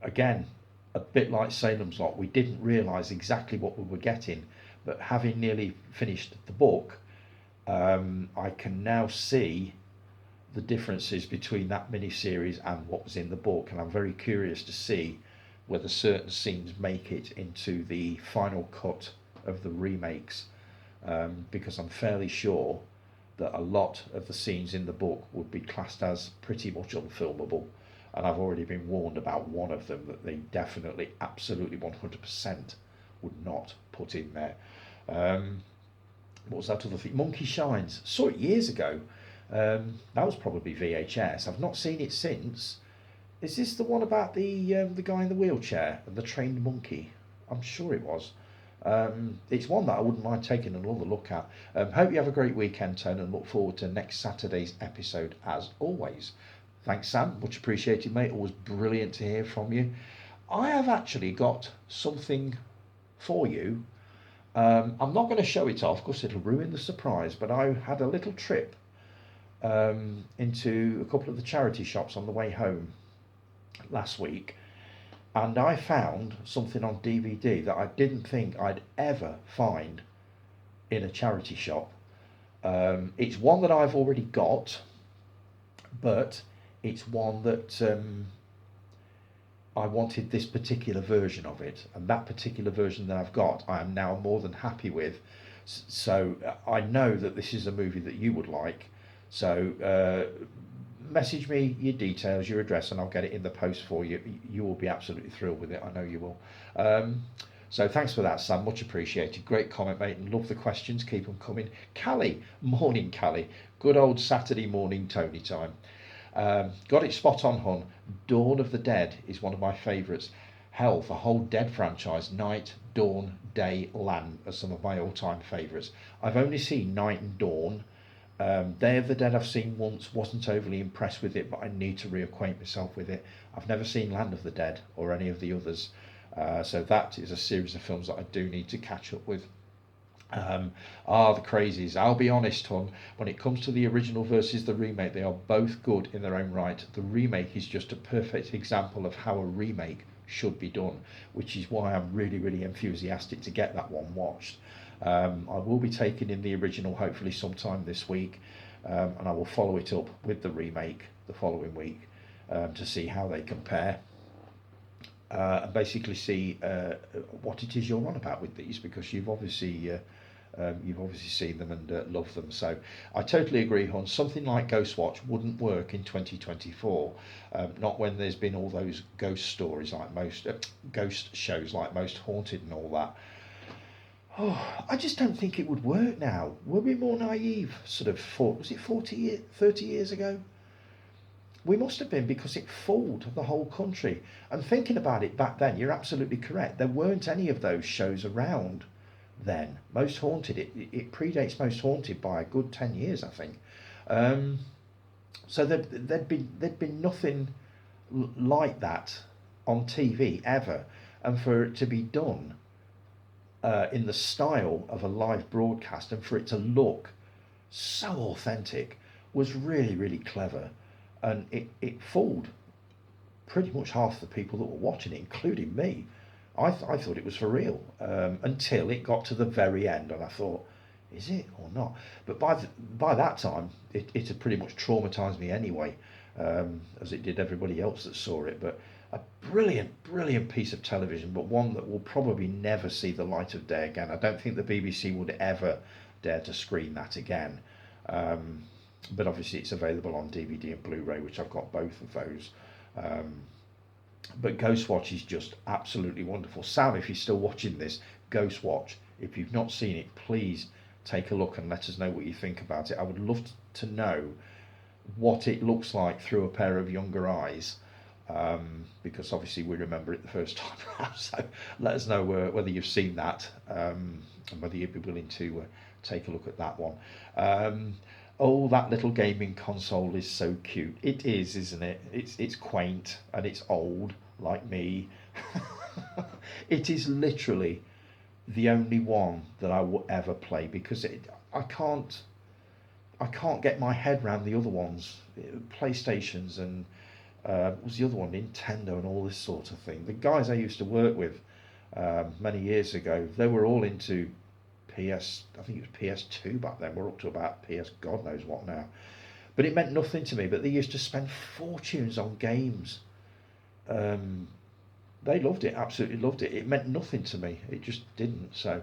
[SPEAKER 1] Again, a bit like Salem's Lot, we didn't realise exactly what we were getting, but having nearly finished the book, I can now see the differences between that miniseries and what was in the book, and I'm very curious to see whether certain scenes make it into the final cut of the remakes, because I'm fairly sure that a lot of the scenes in the book would be classed as pretty much unfilmable. And I've already been warned about one of them that they definitely, absolutely 100% would not put in there. What was that other thing? Monkey Shines. Saw it years ago. That was probably VHS. I've not seen it since. Is this the one about the guy in the wheelchair and the trained monkey? I'm sure it was. It's one that I wouldn't mind taking another look at. Hope you have a great weekend, Tone, and look forward to next Saturday's episode as always. Thanks, Sam. Much appreciated, mate. Always brilliant to hear from you. I have actually got something for you. I'm not going to show it off because it'll ruin the surprise, but I had a little trip into a couple of the charity shops on the way home last week, and I found something on DVD that I didn't think I'd ever find in a charity shop. It's one that I've already got, but it's one that I wanted this particular version of it, and that particular version that I've got I am now more than happy with. So I know that this is a movie that you would like, so message me your details, your address, and I'll get it in the post for you. You will be absolutely thrilled with it, I know you will. So thanks for that, Sam, much appreciated. Great comment, mate, and love the questions, keep them coming. Callie, morning Callie, good old Saturday morning Tony time. Got it spot on, Hun. Dawn of the Dead is one of my favourites. Hell, the whole Dead franchise, Night, Dawn, Day, Land are some of my all-time favourites. I've only seen Night and Dawn. Day of the Dead I've seen once, wasn't overly impressed with it, but I need to reacquaint myself with it. I've never seen Land of the Dead or any of the others, so that is a series of films that I do need to catch up with. The Crazies. I'll be honest, Hun, when it comes to the original versus the remake, they are both good in their own right. The remake is just a perfect example of how a remake should be done, which is why I'm really, really enthusiastic to get that one watched. I will be taking in the original hopefully sometime this week, and I will follow it up with the remake the following week to see how they compare. And basically see what it is you're on about with these, because you've obviously seen them and love them. So I totally agree, Hon. Something like Ghostwatch wouldn't work in 2024, not when there's been all those ghost stories like most ghost shows like Most Haunted and all that. Oh, I just don't think it would work now. Were we more naive? Sort of, was it 30 years ago? We must have been, because it fooled the whole country. And thinking about it back then, you're absolutely correct. There weren't any of those shows around then. Most Haunted, it predates Most Haunted by a good 10 years, I think. So there'd been nothing like that on TV ever. And for it to be done in the style of a live broadcast, and for it to look so authentic, was really, really clever. And it fooled pretty much half the people that were watching it, including me. I thought it was for real, until it got to the very end, and I thought, is it or not? But by that time, it had pretty much traumatised me anyway, as it did everybody else that saw it. But a brilliant, brilliant piece of television, but one that will probably never see the light of day again. I don't think the BBC would ever dare to screen that again. But obviously it's available on DVD and Blu-ray, which I've got both of those. But Ghostwatch is just absolutely wonderful. Sam, if you're still watching this, Ghostwatch, if you've not seen it, please take a look and let us know what you think about it. I would love to know what it looks like through a pair of younger eyes, because obviously we remember it the first time around. So let us know whether you've seen that, and whether you'd be willing to take a look at that one. Oh, that little gaming console is so cute. It is, isn't it? It's quaint and it's old, like me. It is literally the only one that I will ever play, because I can't get my head around the other ones, PlayStations and what was the other one, Nintendo and all this sort of thing. The guys I used to work with many years ago, they were all into I think it was PS2 back then. We're up to about PS God knows what now. But it meant nothing to me. But they used to spend fortunes on games. They loved it, absolutely loved it. It meant nothing to me. It just didn't. So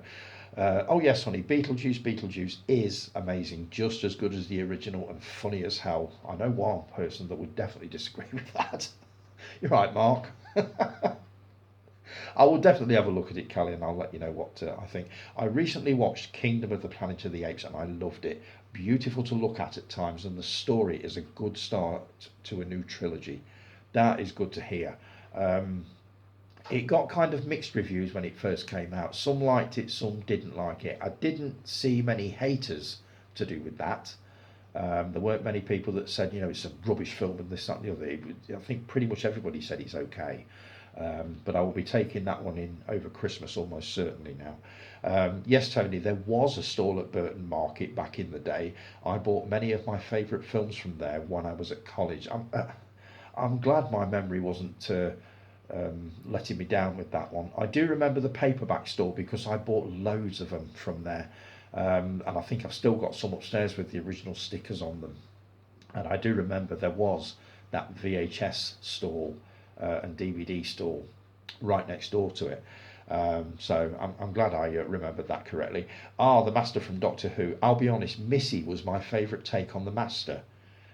[SPEAKER 1] Oh yes, honey, Beetlejuice is amazing, just as good as the original and funny as hell. I know one person that would definitely disagree with that. You're right, Mark. I will definitely have a look at it, Callie, and I'll let you know what I think. I recently watched Kingdom of the Planet of the Apes and I loved it. Beautiful to look at times, and the story is a good start to a new trilogy. That is good to hear. Um, it got kind of mixed reviews when it first came out. Some liked it, some didn't like it. I didn't see many haters to do with that. There weren't many people that said, it's a rubbish film and this, that, and the other. I think pretty much everybody said it's okay. But I will be taking that one in over Christmas almost certainly now. Yes, Tony, there was a stall at Burton Market back in the day. I bought many of my favourite films from there when I was at college. I'm glad my memory wasn't letting me down with that one. I do remember the paperback store because I bought loads of them from there. And I think I've still got some upstairs with the original stickers on them. And I do remember there was that VHS stall and DVD stall right next door to it. So I'm glad I remembered that correctly. The Master from Doctor Who. I'll be honest, Missy was my favourite take on the Master.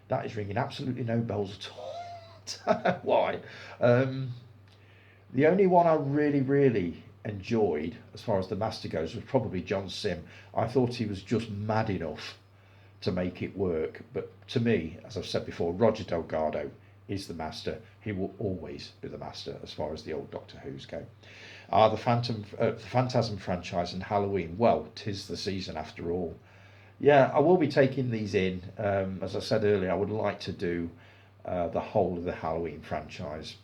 [SPEAKER 1] That is ringing absolutely no bells at all. Why? The only one I really enjoyed, as far as the Master goes, was probably John Sim. I thought he was just mad enough to make it work. But to me, as I've said before, Roger Delgado is the Master. He will always be the Master as far as the old Doctor Who's go. The Phantasm franchise and Halloween. Well, 'tis the season after all. Yeah, I will be taking these in. As I said earlier, I would like to do the whole of the Halloween franchise.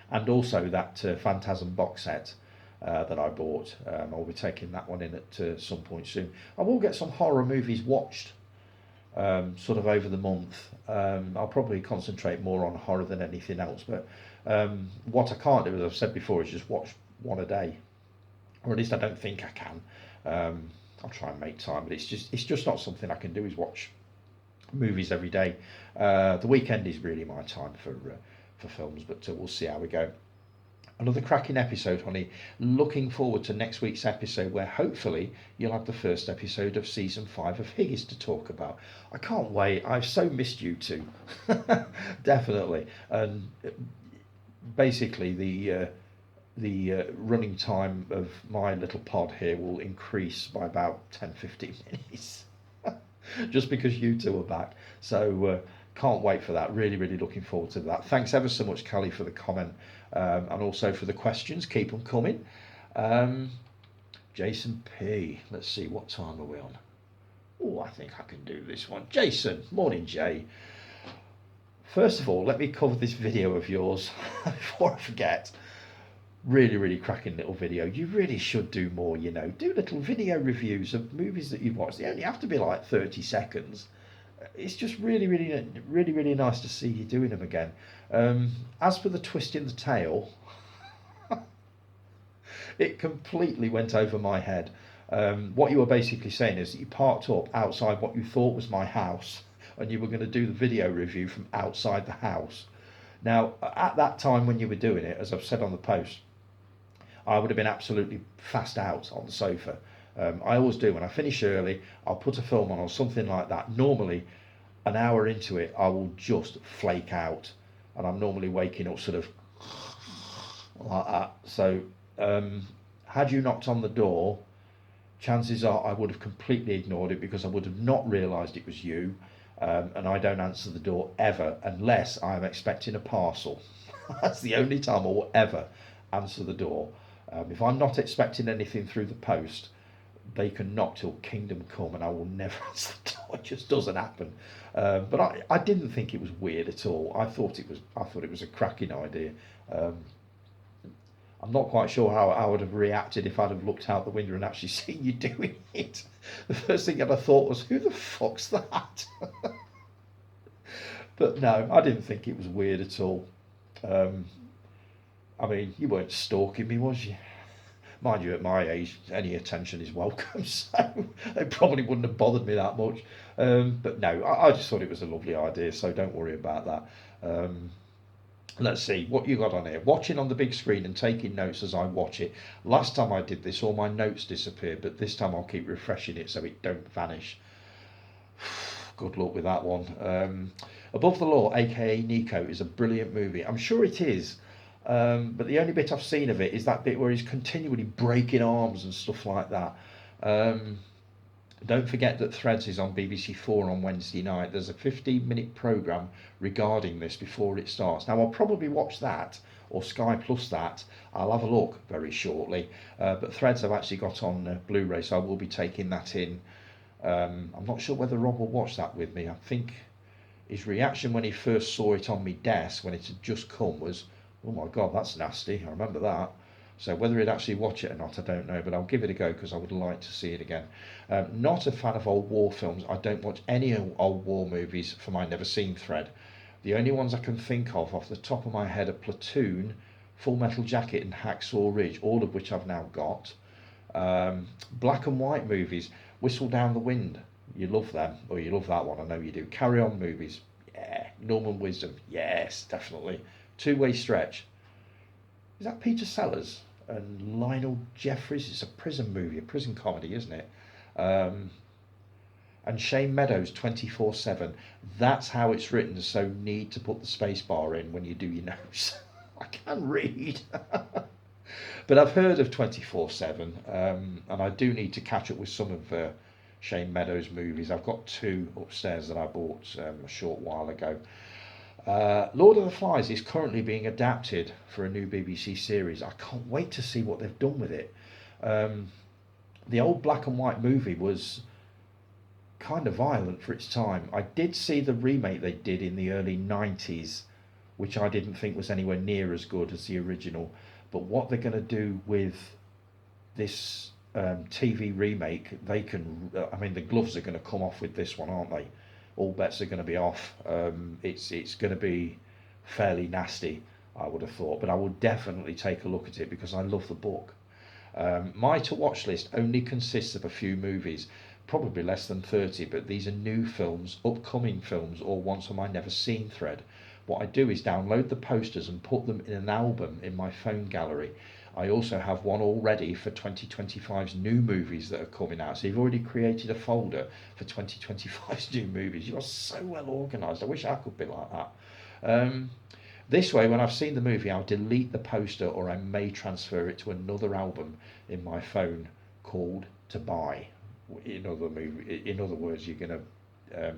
[SPEAKER 1] And also that Phantasm box set that I bought. I'll be taking that one in at some point soon. I will get some horror movies watched sort of over the month. I'll probably concentrate more on horror than anything else. But what I can't do, as I've said before, is just watch one a day. Or at least I don't think I can. I'll try and make time, but it's just not something I can do, is watch movies every day. The weekend is really my time for films, but we'll see how we go. Another cracking episode, honey. Looking forward to next week's episode, where hopefully you'll have the first episode of season 5 of Higgins to talk about. I can't wait. I've so missed you two. Definitely. And basically the running time of my little pod here will increase by about 10-15 minutes. Just because you two are back. So can't wait for that. Really looking forward to that. Thanks ever so much, Callie, for the comment and also for the questions. Keep them coming. Jason P. Let's see, what time are we on? Oh, I think I can do this one. Jason, morning, Jay. First of all, let me cover this video of yours before I forget. Really cracking little video. You really should do more, Do little video reviews of movies that you've watched. They only have to be like 30 seconds. It's just really nice to see you doing them again. As for the twist in the tail, it completely went over my head. What you were basically saying is that you parked up outside what you thought was my house, and you were going to do the video review from outside the house. Now, at that time when you were doing it, as I've said on the post, I would have been absolutely fast out on the sofa. I always do. When I finish early, I'll put a film on or something like that. Normally, an hour into it, I will just flake out. And I'm normally waking up sort of like that. So, had you knocked on the door, chances are I would have completely ignored it, because I would have not realised it was you. And I don't answer the door ever unless I'm expecting a parcel. That's the only time I will ever answer the door. If I'm not expecting anything through the post, they can knock till kingdom come and I will never answer the door. It just doesn't happen. But I didn't think it was weird at all. I thought it was a cracking idea. I'm not quite sure how I would have reacted if I'd have looked out the window and actually seen you doing it. The first thing I'd have thought was, who the fuck's that? But no, I didn't think it was weird at all. I mean, you weren't stalking me, was you? Mind you, at my age, any attention is welcome, so it probably wouldn't have bothered me that much. But no, I just thought it was a lovely idea, so don't worry about that. Let's see what you got on here. Watching on the big screen and taking notes as I watch it. Last time I did this, all my notes disappeared, but this time I'll keep refreshing it so it don't vanish. Good luck with that one. Above the Law, aka Nico, is a brilliant movie. I'm sure it is, but the only bit I've seen of it is that bit where he's continually breaking arms and stuff like that. Um, don't forget that Threads is on BBC Four on Wednesday night. There's a 15-minute programme regarding this before it starts. Now, I'll probably watch that, or Sky Plus that. I'll have a look very shortly. But Threads I've actually got on Blu-ray, so I will be taking that in. I'm not sure whether Rob will watch that with me. I think his reaction when he first saw it on my desk, when it had just come, was, oh my God, that's nasty. I remember that. So whether he'd actually watch it or not, I don't know, but I'll give it a go because I would like to see it again. Not a fan of old war films. I don't watch any old war movies for my never seen thread. The only ones I can think of off the top of my head are Platoon, Full Metal Jacket and Hacksaw Ridge, all of which I've now got. Black and white movies, Whistle Down the Wind, you love them, or you love that one, I know you do. Carry On movies, yeah. Norman Wisdom, yes, definitely. Two-Way Stretch, is that Peter Sellers and Lionel Jeffries? It's a prison movie, a prison comedy, isn't it? Um, and Shane Meadows, 24/7. That's how it's written, so need to put the space bar in when you do your notes. I can read. But I've heard of 24/7, and I do need to catch up with some of Shane Meadows' movies. I've got two upstairs that I bought a short while ago. Lord of the Flies is currently being adapted for a new BBC series. I can't wait to see what they've done with it. The old black and white movie was kind of violent for its time. I did see the remake they did in the early 90s, which I didn't think was anywhere near as good as the original. But what they're going to do with this TV remake, they can. I mean, the gloves are going to come off with this one, aren't they? All bets are going to be off. It's going to be fairly nasty, I would have thought. But I will definitely take a look at it because I love the book. My to watch list only consists of a few movies, probably less than 30, but these are new films, upcoming films, or ones on my never seen thread. What I do is download the posters and put them in an album in my phone gallery. I also have one already for 2025's new movies that are coming out. So you've already created a folder for 2025's new movies. You are so well organised. I wish I could be like that. This way, when I've seen the movie, I'll delete the poster or I may transfer it to another album in my phone called To Buy. In other words, you're going to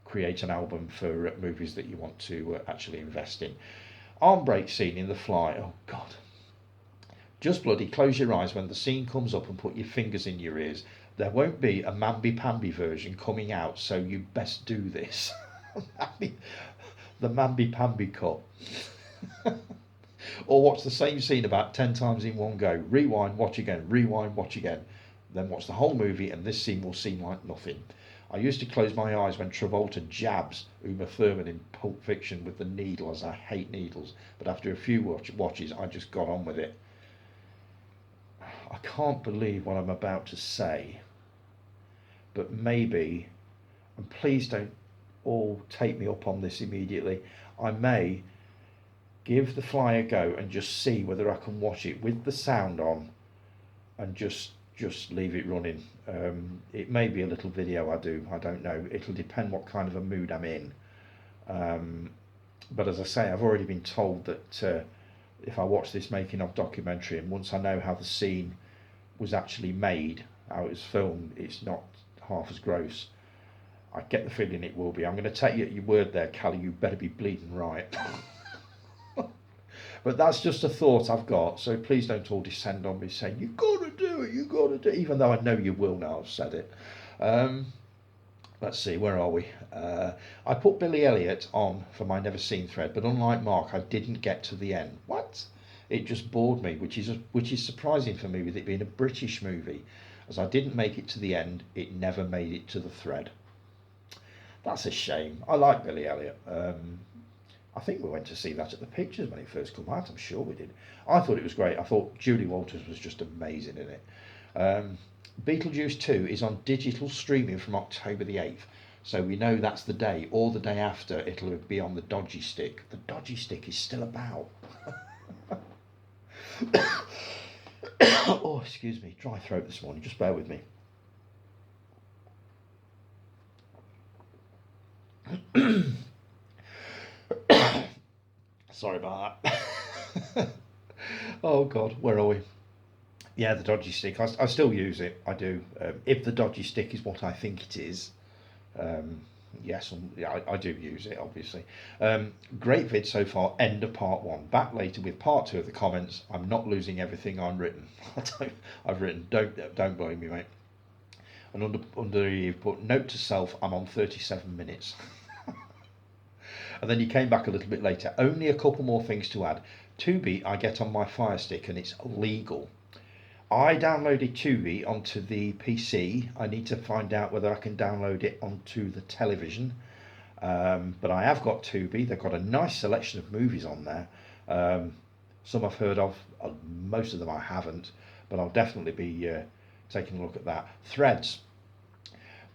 [SPEAKER 1] create an album for movies that you want to actually invest in. Arm break scene in The Fly. Oh, God. Just bloody close your eyes when the scene comes up and put your fingers in your ears. There won't be a mamby-pamby version coming out, so you best do this. The mamby-pamby cut. Or watch the same scene about 10 times in one go. Rewind, watch again, rewind, watch again. Then watch the whole movie and this scene will seem like nothing. I used to close my eyes when Travolta jabs Uma Thurman in Pulp Fiction with the needle, as I hate needles. But after a few watches, I just got on with it. I can't believe what I'm about to say. But maybe, and please don't all take me up on this immediately, I may give The Fly a go and just see whether I can watch it with the sound on and just leave it running. It may be a little video I do, I don't know. It'll depend what kind of a mood I'm in. But as I say, I've already been told that if I watch this making of documentary and once I know how the scene was actually made, how it was filmed, it's not half as gross. I get the feeling it will be. I'm going to take you at your word there, Callie, you better be bleeding right. But that's just a thought I've got, so please don't all descend on me saying, you've got to do it, you've got to do it, even though I know you will now I've said it. Let's see, where are we? I put Billy Elliot on for my never seen thread, but unlike Mark, I didn't get to the end. What? It just bored me, which is surprising for me with it being a British movie. As I didn't make it to the end, it never made it to the thread. That's a shame. I like Billy Elliot. I think we went to see that at the Pictures when it first came out. I'm sure we did. I thought it was great. I thought Julie Walters was just amazing in it. Beetlejuice 2 is on digital streaming from October the 8th. So we know that's the day, or the day after it'll be on the dodgy stick. The dodgy stick is still about. Oh, excuse me, dry throat this morning, just bear with me. Sorry about that. Oh God, where are we? Yeah, the dodgy stick. I still use it. I do. If the dodgy stick is what I think it is, um, yes, yeah, I do use it. Obviously, great vid so far. End of part one. Back later with part two of the comments. I'm not losing everything I've written. I've written. Don't blame me, mate. And under you've put note to self. I'm on 37 minutes. And then you came back a little bit later. Only a couple more things to add. Tubi I get on my Fire Stick and it's legal. I downloaded Tubi onto the PC. I need to find out whether I can download it onto the television. But I have got Tubi. They've got a nice selection of movies on there. Some I've heard of, most of them I haven't, but I'll definitely be taking a look at that. Threads.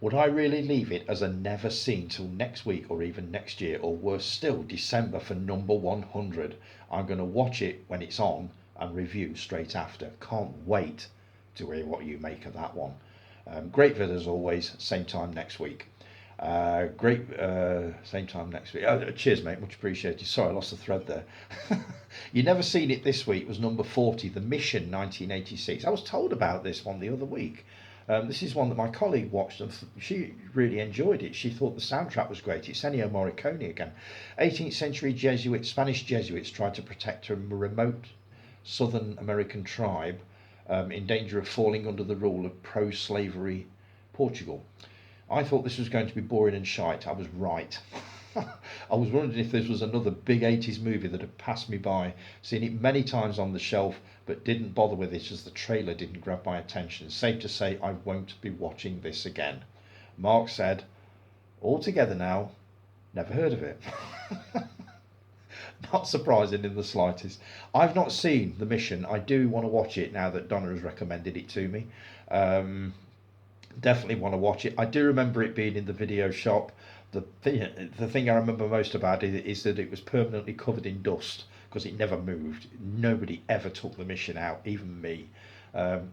[SPEAKER 1] Would I really leave it as a never seen till next week or even next year, or worse still, December for number 100? I'm going to watch it when it's on and review straight after. Can't wait to hear what you make of that one. Great vid as always, same time next week. Same time next week. Cheers, mate, much appreciated. Sorry, I lost the thread there. You never seen it this week was number 40, The Mission 1986. I was told about this one the other week. This is one that my colleague watched and she really enjoyed it. She thought the soundtrack was great. It's Ennio Morricone again. 18th century Spanish Jesuits tried to protect a remote Southern American tribe in danger of falling under the rule of pro-slavery Portugal. I thought this was going to be boring and shite. I was right. I was wondering if this was another big 80s movie that had passed me by, seen it many times on the shelf, but didn't bother with it as the trailer didn't grab my attention. Safe to say I won't be watching this again. Mark said, all together now, never heard of it. Not surprising in the slightest. I've not seen The Mission. I do want to watch it now that Donna has recommended it to me. Definitely want to watch it. I do remember it being in the video shop. The thing I remember most about it is that it was permanently covered in dust because it never moved. Nobody ever took The Mission out, even me,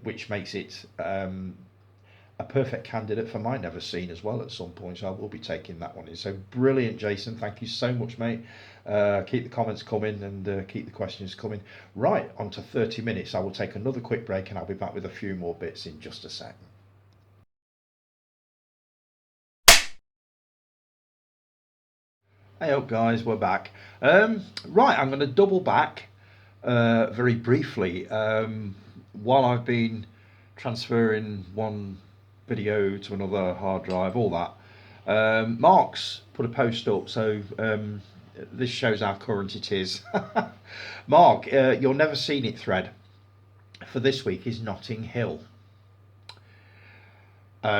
[SPEAKER 1] which makes it a perfect candidate for my never seen as well at some point. So I will be taking that one in. So brilliant, Jason. Thank you so much, mate. Keep the comments coming and keep the questions coming. Right, on to 30 minutes. I will take another quick break and I'll be back with a few more bits in just a second. Hey up guys, we're back. Right, I'm going to double back very briefly while I've been transferring one video to another hard drive, all that. Mark's put a post up, so this shows how current it is. Mark, your never seen it thread for this week is Notting Hill.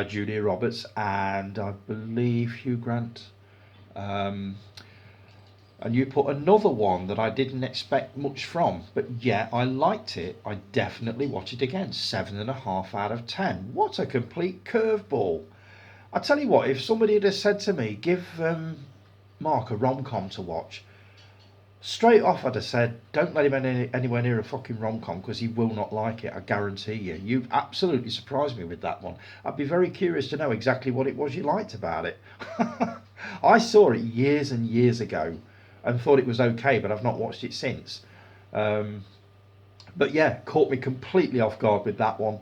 [SPEAKER 1] Julia Roberts and I believe Hugh Grant. And you put another one that I didn't expect much from, but yeah, I liked it. I definitely watch it again. 7.5 out of 10. What a complete curveball. I tell you what, if somebody had said to me, give Mark a rom-com to watch, straight off I'd have said, don't let him anywhere near a fucking rom-com because he will not like it, I guarantee you. You've absolutely surprised me with that one. I'd be very curious to know exactly what it was you liked about it. I saw it years and years ago and thought it was okay, but I've not watched it since. But yeah, caught me completely off guard with that one,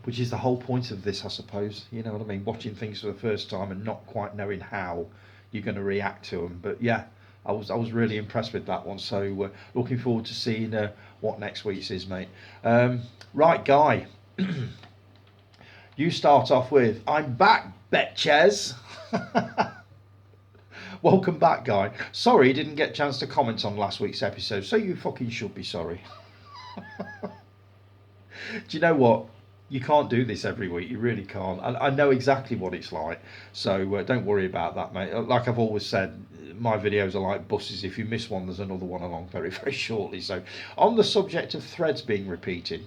[SPEAKER 1] which is the whole point of this, I suppose. You know what I mean? Watching things for the first time and not quite knowing how you're going to react to them. But yeah, I was really impressed with that one. So looking forward to seeing what next week's is, mate. Right, Guy. You start off with, I'm back, betches. Welcome back, Guy. Sorry you didn't get a chance to comment on last week's episode, so you fucking should be sorry. Do you know what? You can't do this every week. You really can't. I know exactly what it's like, so don't worry about that, mate. Like I've always said, my videos are like buses. If you miss one, there's another one along very, very shortly. So on the subject of threads being repeated,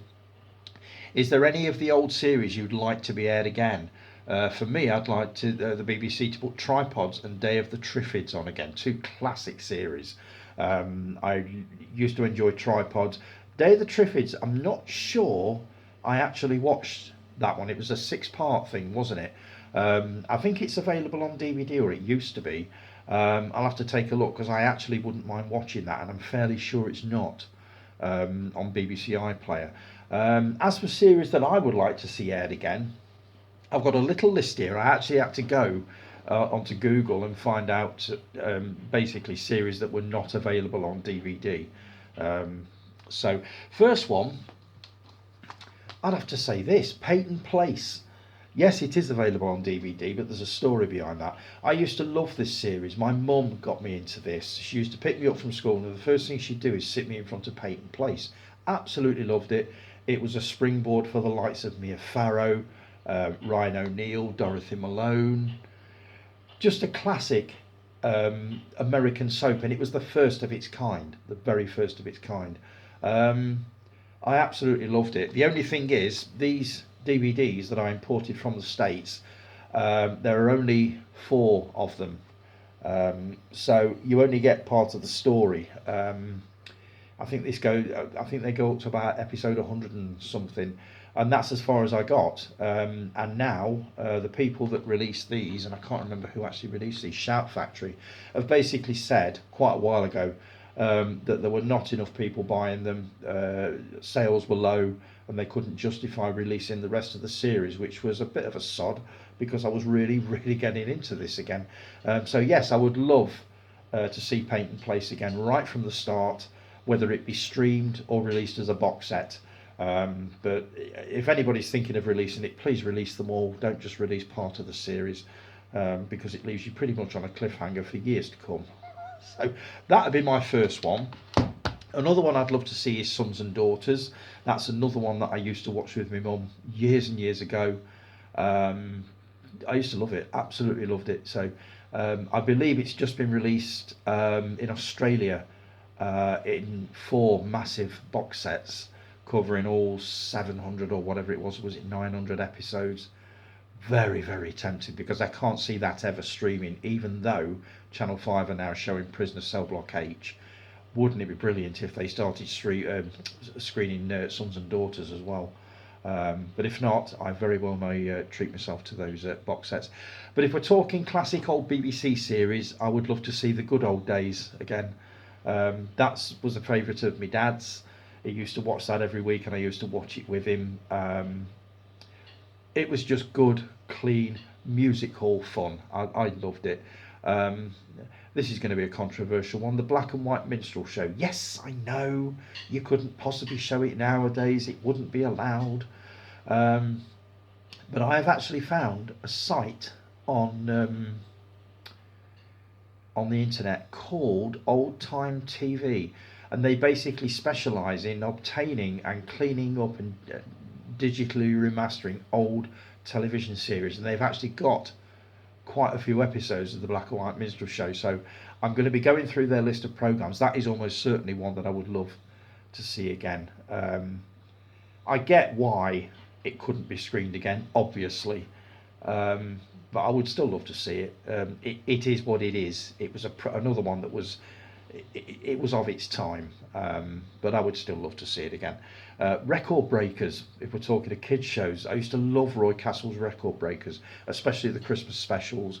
[SPEAKER 1] is there any of the old series you'd like to be aired again? For me, I'd like the BBC to put Tripods and Day of the Triffids on again, two classic series. I used to enjoy Tripods. Day of the Triffids, I'm not sure I actually watched that one. It was a six-part thing, wasn't it? I think it's available on DVD, or it used to be. I'll have to take a look because I actually wouldn't mind watching that, and I'm fairly sure it's not on BBC iPlayer. As for series that I would like to see aired again, I've got a little list here. I actually had to go onto Google and find out basically series that were not available on DVD. So, first one, I'd have to say this: Peyton Place. Yes, it is available on DVD, but there's a story behind that. I used to love this series. My mum got me into this. She used to pick me up from school, and the first thing she'd do is sit me in front of Peyton Place. Absolutely loved it. It was a springboard for the likes of Mia Farrow, Ryan O'Neill, Dorothy Malone. Just a classic American soap, and it was the first of its kind, the very first of its kind. I absolutely loved it. The only thing is, these DVDs that I imported from the States, there are only 4 of them. So you only get part of the story. I think I think they go up to about episode 100 and something, and that's as far as I got. And now the people that released these, and I can't remember who actually released these, Shout Factory, have basically said quite a while ago that there were not enough people buying them, sales were low, and they couldn't justify releasing the rest of the series, which was a bit of a sod because I was really, really getting into this again. So yes, I would love to see Peyton Place again right from the start, whether it be streamed or released as a box set. But if anybody's thinking of releasing it, please release them all. Don't just release part of the series, because it leaves you pretty much on a cliffhanger for years to come. So that would be my first one. Another one I'd love to see is Sons and Daughters. That's another one that I used to watch with my mum years and years ago. I used to love it, absolutely loved it. So I believe it's just been released in Australia in 4 massive box sets covering all 700 or whatever it was it 900 episodes. Very, very tempted, because I can't see that ever streaming, even though Channel 5 are now showing Prisoner Cell Block H. Wouldn't it be brilliant if they started screening Sons and Daughters as well? But if not, I very well may treat myself to those box sets. But if we're talking classic old BBC series, I would love to see The Good Old Days again. That was a favourite of my dad's. He used to watch that every week, and I used to watch it with him. It was just good, clean, music hall fun. I loved it. This is going to be a controversial one. The Black and White Minstrel Show. Yes, I know you couldn't possibly show it nowadays. It wouldn't be allowed. But I have actually found a site on the internet called Old Time TV, and they basically specialise in obtaining and cleaning up and digitally remastering old television series, and they've actually got quite a few episodes of the Black and White Minstrel Show. So I'm going to be going through their list of programmes. That is almost certainly one that I would love to see again. I get why it couldn't be screened again, obviously, but I would still love to see it. It is what it is. It was another one that was it was of its time, but I would still love to see it again. Record Breakers, if we're talking of kids shows, I used to love Roy Castle's Record Breakers, especially the Christmas specials.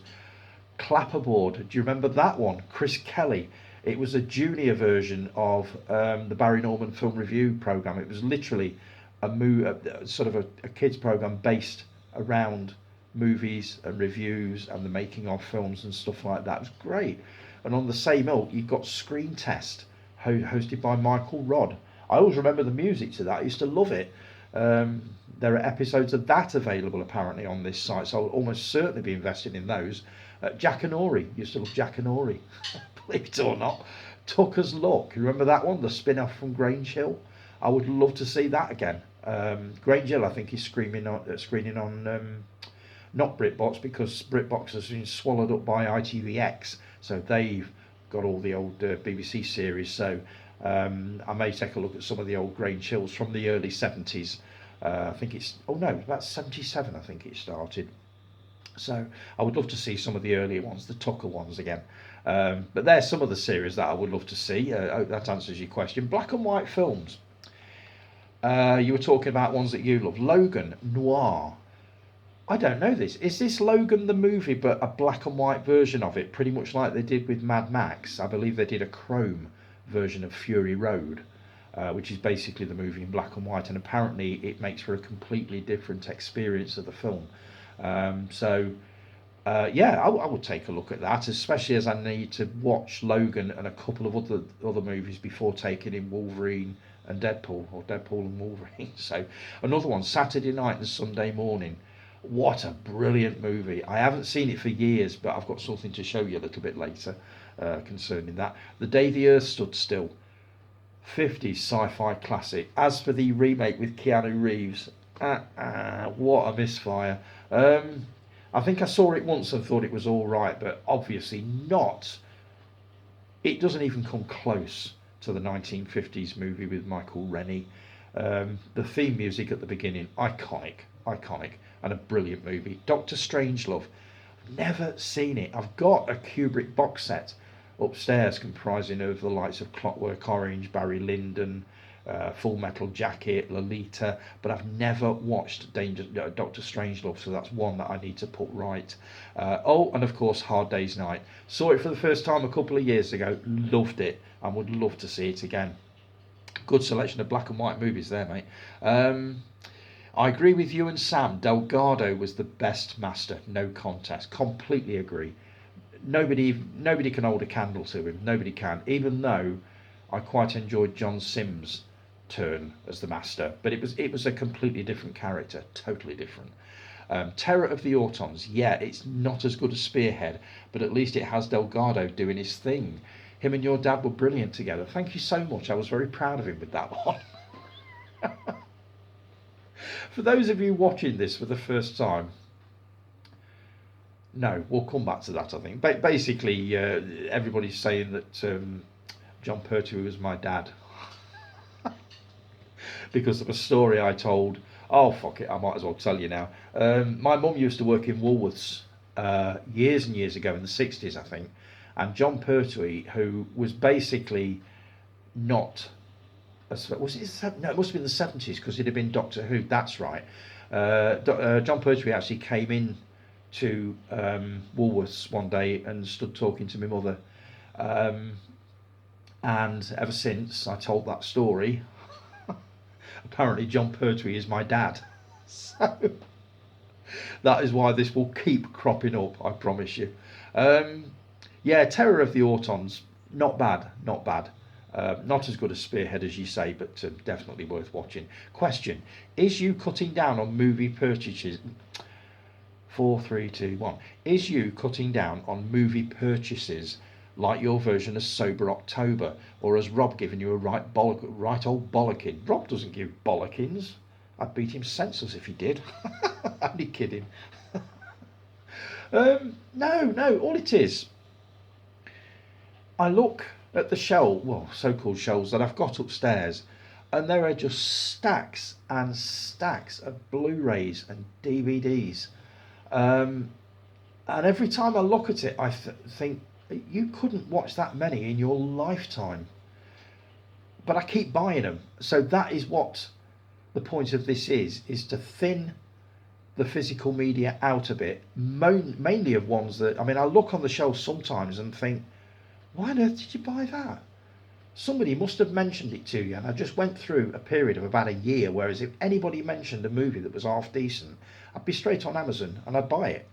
[SPEAKER 1] Clapperboard, do you remember that one? Chris Kelly. It was a junior version of the Barry Norman Film Review programme. It was literally sort of a kids programme based around movies and reviews and the making of films and stuff like that. It was great. And on the same ilk, you've got Screen Test, hosted by Michael Rodd. I always remember the music to that. I used to love it. There are episodes of that available apparently on this site, so I'll almost certainly be invested in those. Jack and Ori, used to love Jack and Ori, believe it or not. Tucker's Luck, you remember that one, the spin-off from Grange Hill? I would love to see that again. Grange Hill, I think, is screening on not BritBox, because BritBox has been swallowed up by ITVX, so they've got all the old BBC series. So I may take a look at some of the old Grange Hills from the early 70s. I think it's, oh no, about 77 I think it started. So I would love to see some of the earlier ones, the Tucker ones again. But there's some of the series that I would love to see. I hope that answers your question. Black and white films. You were talking about ones that you love. Logan, noir. I don't know this. Is this Logan the movie, but a black and white version of it, pretty much like they did with Mad Max? I believe they did a chrome version of Fury Road, which is basically the movie in black and white, and apparently it makes for a completely different experience of the film. Yeah, I would take a look at that, especially as I need to watch Logan and a couple of other movies before taking in Wolverine and Deadpool, or Deadpool and Wolverine. So another one, Saturday night and Sunday morning. What a brilliant movie. I haven't seen it for years, but I've got something to show you a little bit later concerning that. The Day the Earth Stood Still, 50s sci-fi classic. As for the remake with Keanu Reeves, what a misfire. I think I saw it once and thought it was all right, but obviously not. It doesn't even come close to the 1950s movie with Michael Rennie. The theme music at the beginning, iconic, and a brilliant movie. Doctor Strangelove, never seen it. I've got a Kubrick box set upstairs comprising of the likes of Clockwork Orange, Barry Lyndon, Full Metal Jacket, Lolita, but I've never watched Doctor Strangelove, so that's one that I need to put right. And of course Hard Day's Night. Saw it for the first time a couple of years ago, loved it, and would love to see it again. Good selection of black and white movies there, mate. I agree with you and Sam. Delgado was the best master, no contest. Completely agree. Nobody can hold a candle to him. Nobody can. Even though I quite enjoyed John Sims' turn as the master, but it was a completely different character, totally different. Terror of the Autons, yeah, it's not as good as Spearhead, but at least it has Delgado doing his thing. Him and your dad were brilliant together. Thank you so much. I was very proud of him with that one. For those of you watching this for the first time, no, we'll come back to that, I think. Basically, everybody's saying that John Pertwee was my dad. Because of a story I told. Oh, fuck it, I might as well tell you now. My mum used to work in Woolworths years and years ago, in the 60s, I think. And John Pertwee, who was basically not... Was it? No, it must have been the 70s, because he'd have been Doctor Who. That's right. John Pertwee actually came in to Woolworths one day and stood talking to my mother. And ever since I told that story, apparently John Pertwee is my dad. So that is why this will keep cropping up, I promise you. Yeah, Terror of the Autons, not bad. Not as good as Spearhead, as you say, but definitely worth watching. Question: is you cutting down on movie purchases? 4, 3, 2, 1. Is you cutting down on movie purchases like your version of Sober October, or has Rob given you a right old bollocking? Rob doesn't give bollockings. I'd beat him senseless if he did. Only kidding. No. All it is, I look at the so-called shelves that I've got upstairs, and there are just stacks and stacks of Blu-rays and DVDs. And every time I look at it, I think, you couldn't watch that many in your lifetime. But I keep buying them. So that is what the point of this is to thin the physical media out a bit, mainly of ones that, I look on the shelf sometimes and think, why on earth did you buy that? Somebody must have mentioned it to you, and I just went through a period of about a year, whereas if anybody mentioned a movie that was half decent, I'd be straight on Amazon and I'd buy it,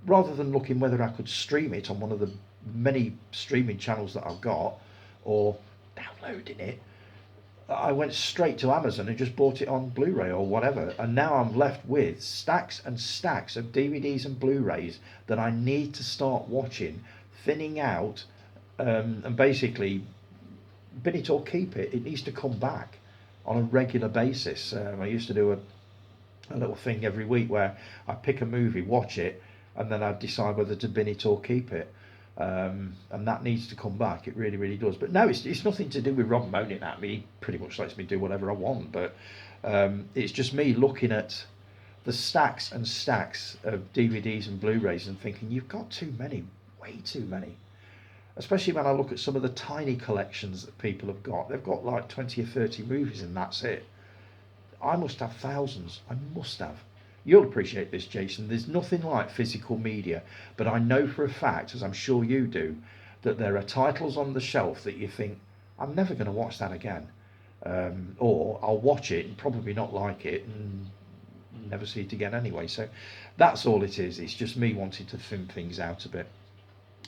[SPEAKER 1] rather than looking whether I could stream it on one of the many streaming channels that I've got, or downloading it. I went straight to Amazon and just bought it on Blu-ray or whatever, and now I'm left with stacks and stacks of DVDs and Blu-rays that I need to start watching, thinning out, and basically bin it or keep it. It needs to come back on a regular basis. I used to do a little thing every week where I pick a movie, watch it, and then I'd decide whether to bin it or keep it. And that needs to come back. It really, really does. But no, it's nothing to do with Rob moaning at me. He pretty much lets me do whatever I want. But it's just me looking at the stacks and stacks of DVDs and Blu-rays and thinking, you've got too many, way too many. Especially when I look at some of the tiny collections that people have got. They've got like 20 or 30 movies and that's it. I must have thousands. I must have. You'll appreciate this, Jason. There's nothing like physical media, but I know for a fact, as I'm sure you do, that there are titles on the shelf that you think, I'm never going to watch that again. Or I'll watch it and probably not like it and never see it again anyway. So that's all it is. It's just me wanting to thin things out a bit.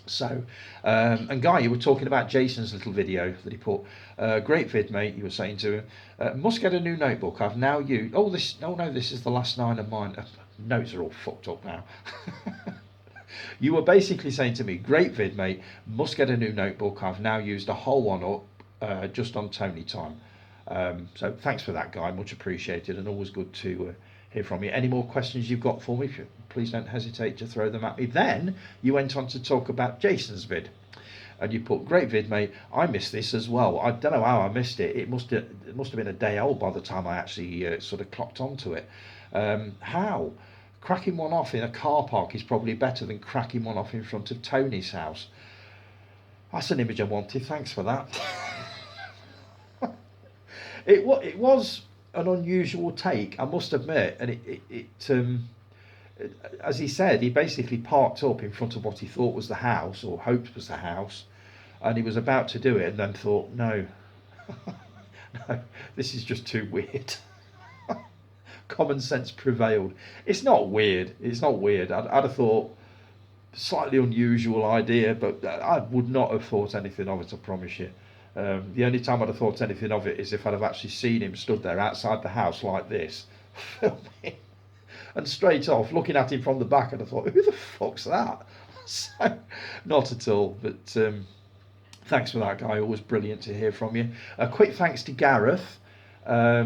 [SPEAKER 1] So, and Guy, you were talking about Jason's little video that he put. Great vid, mate. You were saying to him, must get a new notebook. I've now used. Oh, this. Oh no, this is the last 9 of mine. Notes are all fucked up now. You were basically saying to me, great vid, mate. Must get a new notebook. I've now used a whole one up, just on Tony time. So thanks for that, Guy. Much appreciated, and always good to hear from you. Any more questions you've got for me? Please don't hesitate to throw them at me. Then you went on to talk about Jason's vid, and you put, great vid, mate. I missed this as well. I don't know how I missed it. It must have been a day old by the time I actually sort of clocked onto it. How? Cracking one off in a car park is probably better than cracking one off in front of Tony's house. That's an image I wanted. Thanks for that. It was an unusual take, I must admit, and as he said, he basically parked up in front of what he thought was the house, or hoped was the house, and he was about to do it and then thought, no, no, this is just too weird. Common sense prevailed. It's not weird. I'd have thought, slightly unusual idea, but I would not have thought anything of it, I promise you. The only time I'd have thought anything of it is if I'd have actually seen him stood there outside the house like this, filming. And straight off, looking at him from the back, and I thought, who the fuck's that? So, not at all. But thanks for that, Guy. Always brilliant to hear from you. A quick thanks to Gareth. I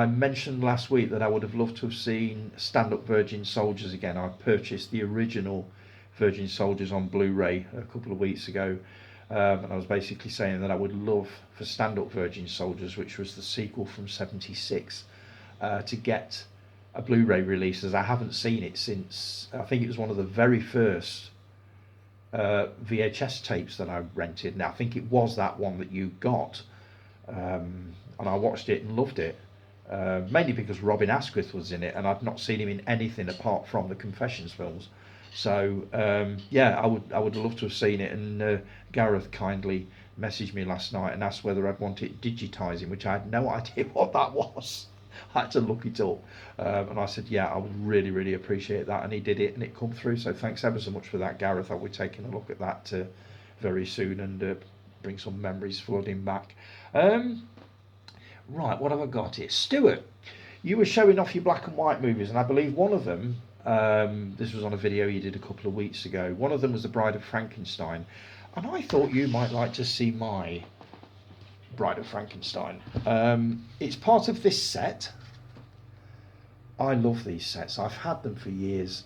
[SPEAKER 1] mentioned last week that I would have loved to have seen Stand Up Virgin Soldiers again. I purchased the original Virgin Soldiers on Blu-ray a couple of weeks ago. And I was basically saying that I would love for Stand Up Virgin Soldiers, which was the sequel from '76, to get a Blu-ray release, as I haven't seen it since, I think it was one of the very first VHS tapes that I rented. Now I think it was that one that you got, and I watched it and loved it, mainly because Robin Asquith was in it, and I'd not seen him in anything apart from the Confessions films. So yeah, I would love to have seen it, and Gareth kindly messaged me last night and asked whether I'd want it digitising, which I had no idea what that was. I had to look it up, and I said, yeah, I would really, really appreciate that, and he did it, and it come through. So thanks ever so much for that, Gareth. I'll be taking a look at that very soon, and bring some memories flooding back. Right, what have I got here? Stuart, you were showing off your black and white movies, and I believe one of them, this was on a video you did a couple of weeks ago, one of them was The Bride of Frankenstein, and I thought you might like to see my Bride of Frankenstein. It's part of this set. I love these sets. I've had them for years.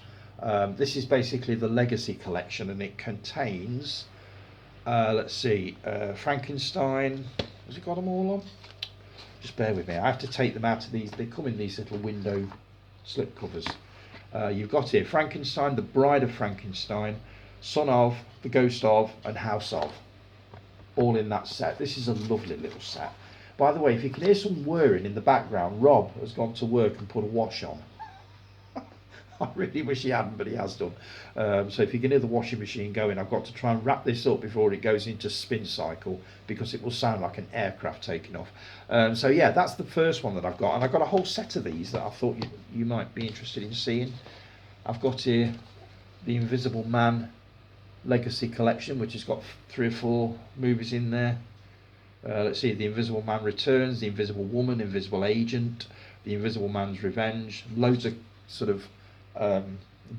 [SPEAKER 1] This is basically the Legacy collection, and it contains, let's see, Frankenstein. Has it got them all on? Just bear with me. I have to take them out of these. They come in these little window slip covers. You've got here Frankenstein, The Bride of Frankenstein, Son of, The Ghost of, and House of. All in that set. This is a lovely little set. By the way, if you can hear some whirring in the background, Rob has gone to work and put a wash on. I really wish he hadn't, but he has done. So if you can hear the washing machine going, I've got to try and wrap this up before it goes into spin cycle, because it will sound like an aircraft taking off. So yeah, that's the first one that I've got, and I've got a whole set of these that I thought you might be interested in seeing. I've got here the Invisible Man Legacy collection, which has got 3 or 4 movies in there. Let's see, The Invisible Man Returns, The Invisible Woman, Invisible Agent, The Invisible Man's Revenge, loads of sort of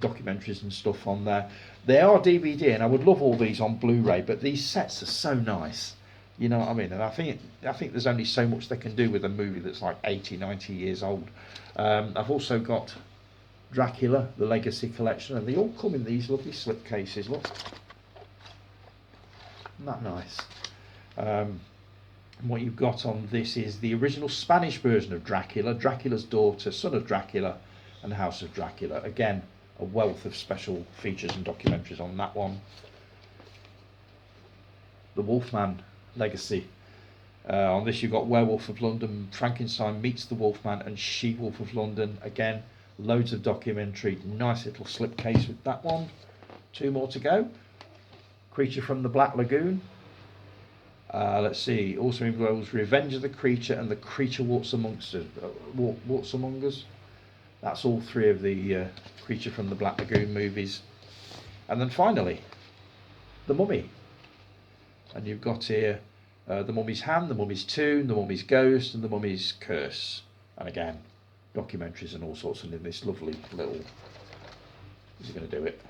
[SPEAKER 1] documentaries and stuff on there. They are DVD, and I would love all these on Blu-ray, but these sets are so nice, you know what I mean? And I think there's only so much they can do with a movie that's like 80, 90 years old. I've also got Dracula, the Legacy collection, and they all come in these lovely slip cases. Look, isn't that nice? And what you've got on this is the original Spanish version of Dracula, Dracula's daughter, son of Dracula, and House of Dracula. Again, a wealth of special features and documentaries on that one. The Wolfman Legacy. On this you've got Werewolf of London, Frankenstein meets the Wolfman, and She-Wolf of London. Again, loads of documentary. Nice little slipcase with that one. 2 more to go. Creature from the Black Lagoon. Let's see. Also involves Revenge of the Creature and The Creature Walks Amongst Us. Walks Among Us. That's all 3 of the Creature from the Black Lagoon movies. And then finally, The Mummy. And you've got here The Mummy's Hand, The Mummy's Tomb, The Mummy's Ghost, and The Mummy's Curse. And again, documentaries and all sorts, and in this lovely little... Is he going to do it?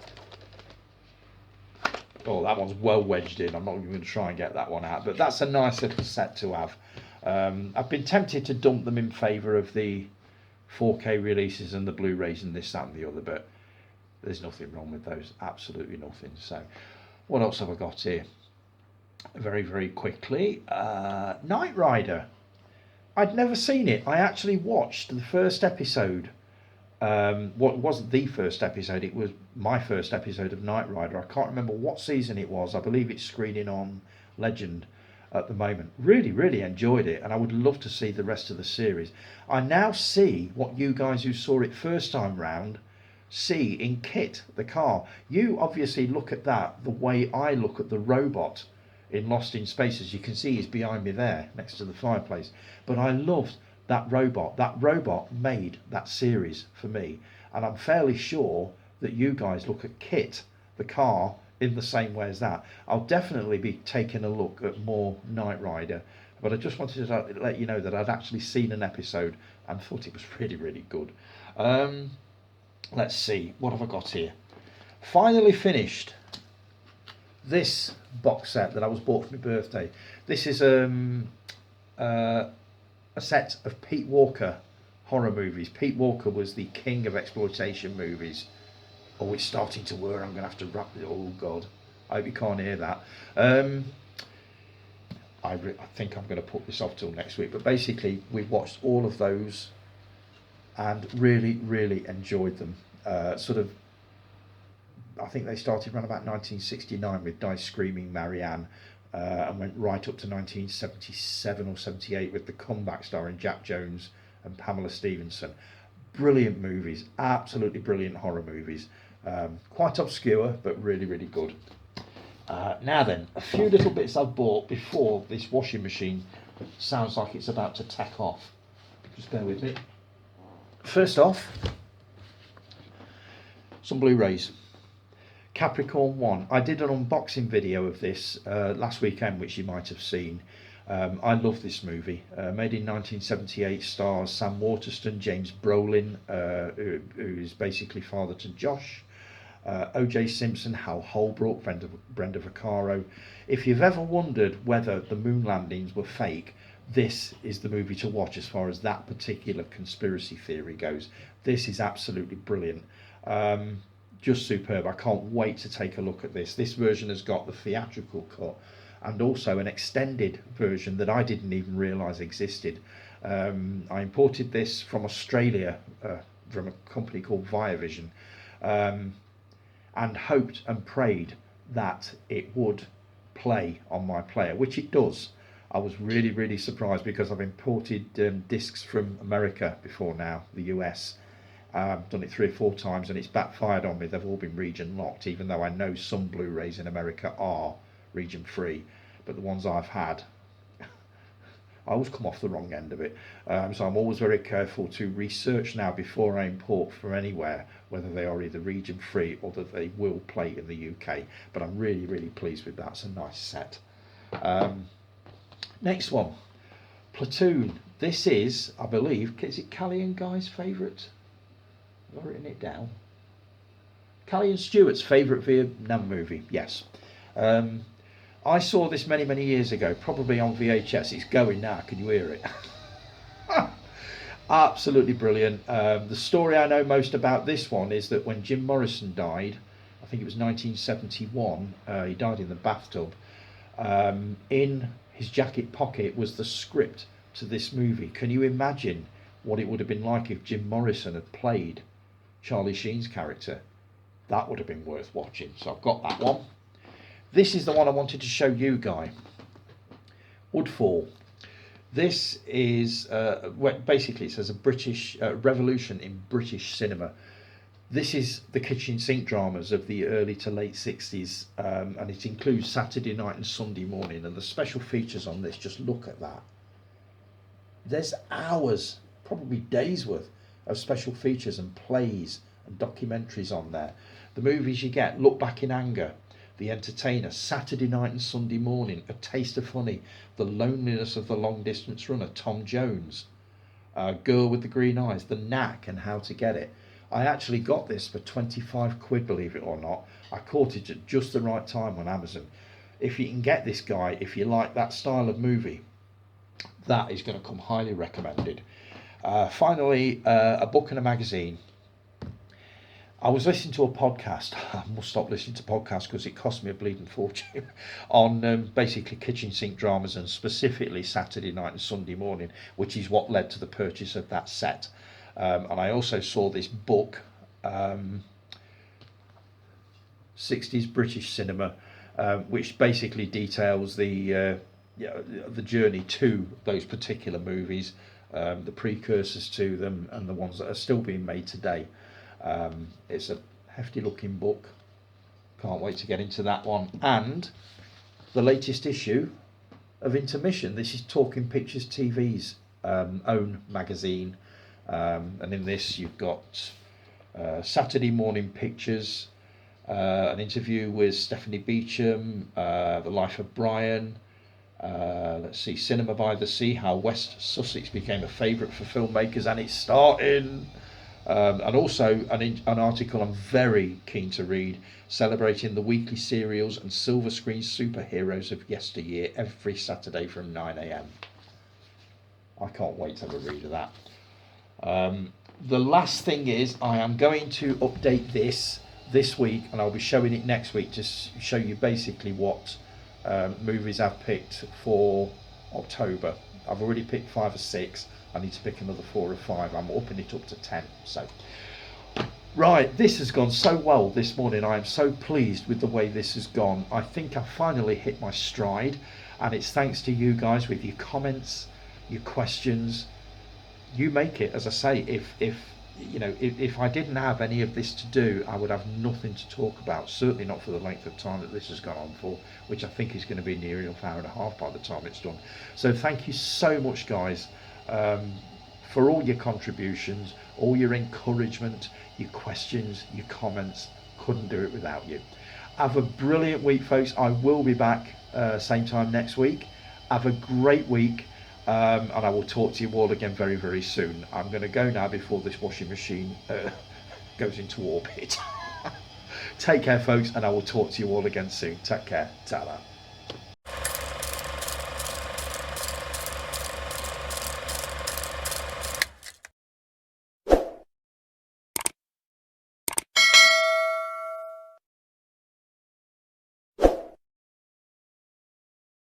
[SPEAKER 1] Oh, that one's well wedged in. I'm not even going to try and get that one out, but that's a nice little set to have. I've been tempted to dump them in favour of the 4K releases and the Blu-rays and this, that and the other, but there's nothing wrong with those, absolutely nothing. So what else have I got here? Very, very quickly, Knight Rider. I'd never seen it. I actually watched the first episode. What wasn't the first episode, it was my first episode of Knight Rider. I can't remember what season it was. I believe it's screening on Legend at the moment. Really, really enjoyed it, and I would love to see the rest of the series. I now see what you guys who saw it first time round see in Kit, the car. You obviously look at that the way I look at the robot in Lost in Space. As you can see, he's behind me there next to the fireplace. But I loved that robot. That robot made that series for me, and I'm fairly sure that you guys look at Kit, the car, in the same way as that. I'll definitely be taking a look at more Knight Rider, but I just wanted to let you know that I'd actually seen an episode and thought it was really, really good. Let's see, what have I got here? Finally finished this box set that I was bought for my birthday. This is a set of Pete Walker horror movies. Pete Walker was the king of exploitation movies. Oh, it's starting to whir. I'm going to have to wrap it. Oh, God. I hope you can't hear that. I think I'm going to put this off till next week. But basically, we've watched all of those and really, really enjoyed them. I think they started around about 1969 with Die Screaming Marianne, and went right up to 1977 or 78 with The Comeback, starring Jack Jones and Pamela Stevenson. Brilliant movies, absolutely brilliant horror movies. Quite obscure, but really, really good. Now then, a few little bits I've bought before this washing machine sounds like it's about to tack off. Just bear with me. First off, some Blu-rays. Capricorn 1. I did an unboxing video of this last weekend, which you might have seen. I love this movie. Made in 1978, stars Sam Waterston, James Brolin, who is basically father to Josh, O.J. Simpson, Hal Holbrook, Brenda Vaccaro. If you've ever wondered whether the moon landings were fake, this is the movie to watch as far as that particular conspiracy theory goes. This is absolutely brilliant. Just superb. I can't wait to take a look at this. This version has got the theatrical cut and also an extended version that I didn't even realise existed. I imported this from Australia from a company called Viavision, and hoped and prayed that it would play on my player, which it does. I was really, really surprised because I've imported discs from America before now, the US. I've done it 3 or 4 times and it's backfired on me. They've all been region locked, even though I know some Blu-rays in America are region free. But the ones I've had, I always come off the wrong end of it. So I'm always very careful to research now before I import from anywhere whether they are either region free or that they will play in the UK. But I'm really, really pleased with that. It's a nice set. Next one, Platoon. This is, I believe, is it Callie and Guy's favourite? Have I written it down? Callie and Stewart's favourite Vietnam movie, yes. I saw this many, many years ago, probably on VHS. It's going now, can you hear it? Absolutely brilliant. The story I know most about this one is that when Jim Morrison died, I think it was 1971, he died in the bathtub. In his jacket pocket was the script to this movie. Can you imagine what it would have been like if Jim Morrison had played Charlie Sheen's character. That would have been worth watching. So I've got that one. This is the one I wanted to show you, Guy. Woodfall. This is basically it says a British revolution in British cinema. This is the kitchen sink dramas of the early to late 60s, and it includes Saturday night and Sunday morning. And the special features on this, just look at that. There's hours, probably days worth of special features and plays and documentaries on there. The movies you get: Look Back in Anger, The Entertainer, Saturday Night and Sunday Morning, A Taste of Honey, The Loneliness of the Long Distance Runner, Tom Jones, Girl with the Green Eyes, The Knack and How to Get It. I actually got this for 25 quid, believe it or not. I caught it at just the right time on Amazon. If you can get this, Guy, if you like that style of movie, that is going to come highly recommended. Finally, a book and a magazine. I was listening to a podcast. I must stop listening to podcasts because it cost me a bleeding fortune on basically kitchen sink dramas, and specifically Saturday Night and Sunday Morning, which is what led to the purchase of that set. And I also saw this book, 60s British cinema, which basically details the journey to those particular movies, the precursors to them, and the ones that are still being made today. It's a hefty looking book. Can't wait to get into that one. And the latest issue of Intermission. This is Talking Pictures TV's own magazine. And in this you've got Saturday Morning Pictures, an interview with Stephanie Beecham, The Life of Brian, let's see, Cinema by the Sea, how West Sussex became a favourite for filmmakers and it's starting. And also an article I'm very keen to read, celebrating the weekly serials and silver screen superheroes of yesteryear every Saturday from 9 a.m. I can't wait to have a read of that. The last thing is I am going to update this week, and I'll be showing it next week to show you basically what movies I've picked for October. I've already picked 5 or 6. I need to pick another 4 or 5. I'm upping it up to 10. So, right, this has gone so well this morning. I am so pleased with the way this has gone. I think I finally hit my stride, and it's thanks to you guys with your comments, your questions. You make it, as I say. If I didn't have any of this to do, I would have nothing to talk about. Certainly not for the length of time that this has gone on for, which I think is going to be near enough hour and a half by the time it's done. So thank you so much, guys, for all your contributions, all your encouragement, your questions, your comments. Couldn't do it without you. Have a brilliant week, folks. I will be back same time next week. Have a great week. And I will talk to you all again very, very soon. I'm going to go now before this washing machine goes into orbit. Take care, folks, and I will talk to you all again soon. Take care. Ta-da.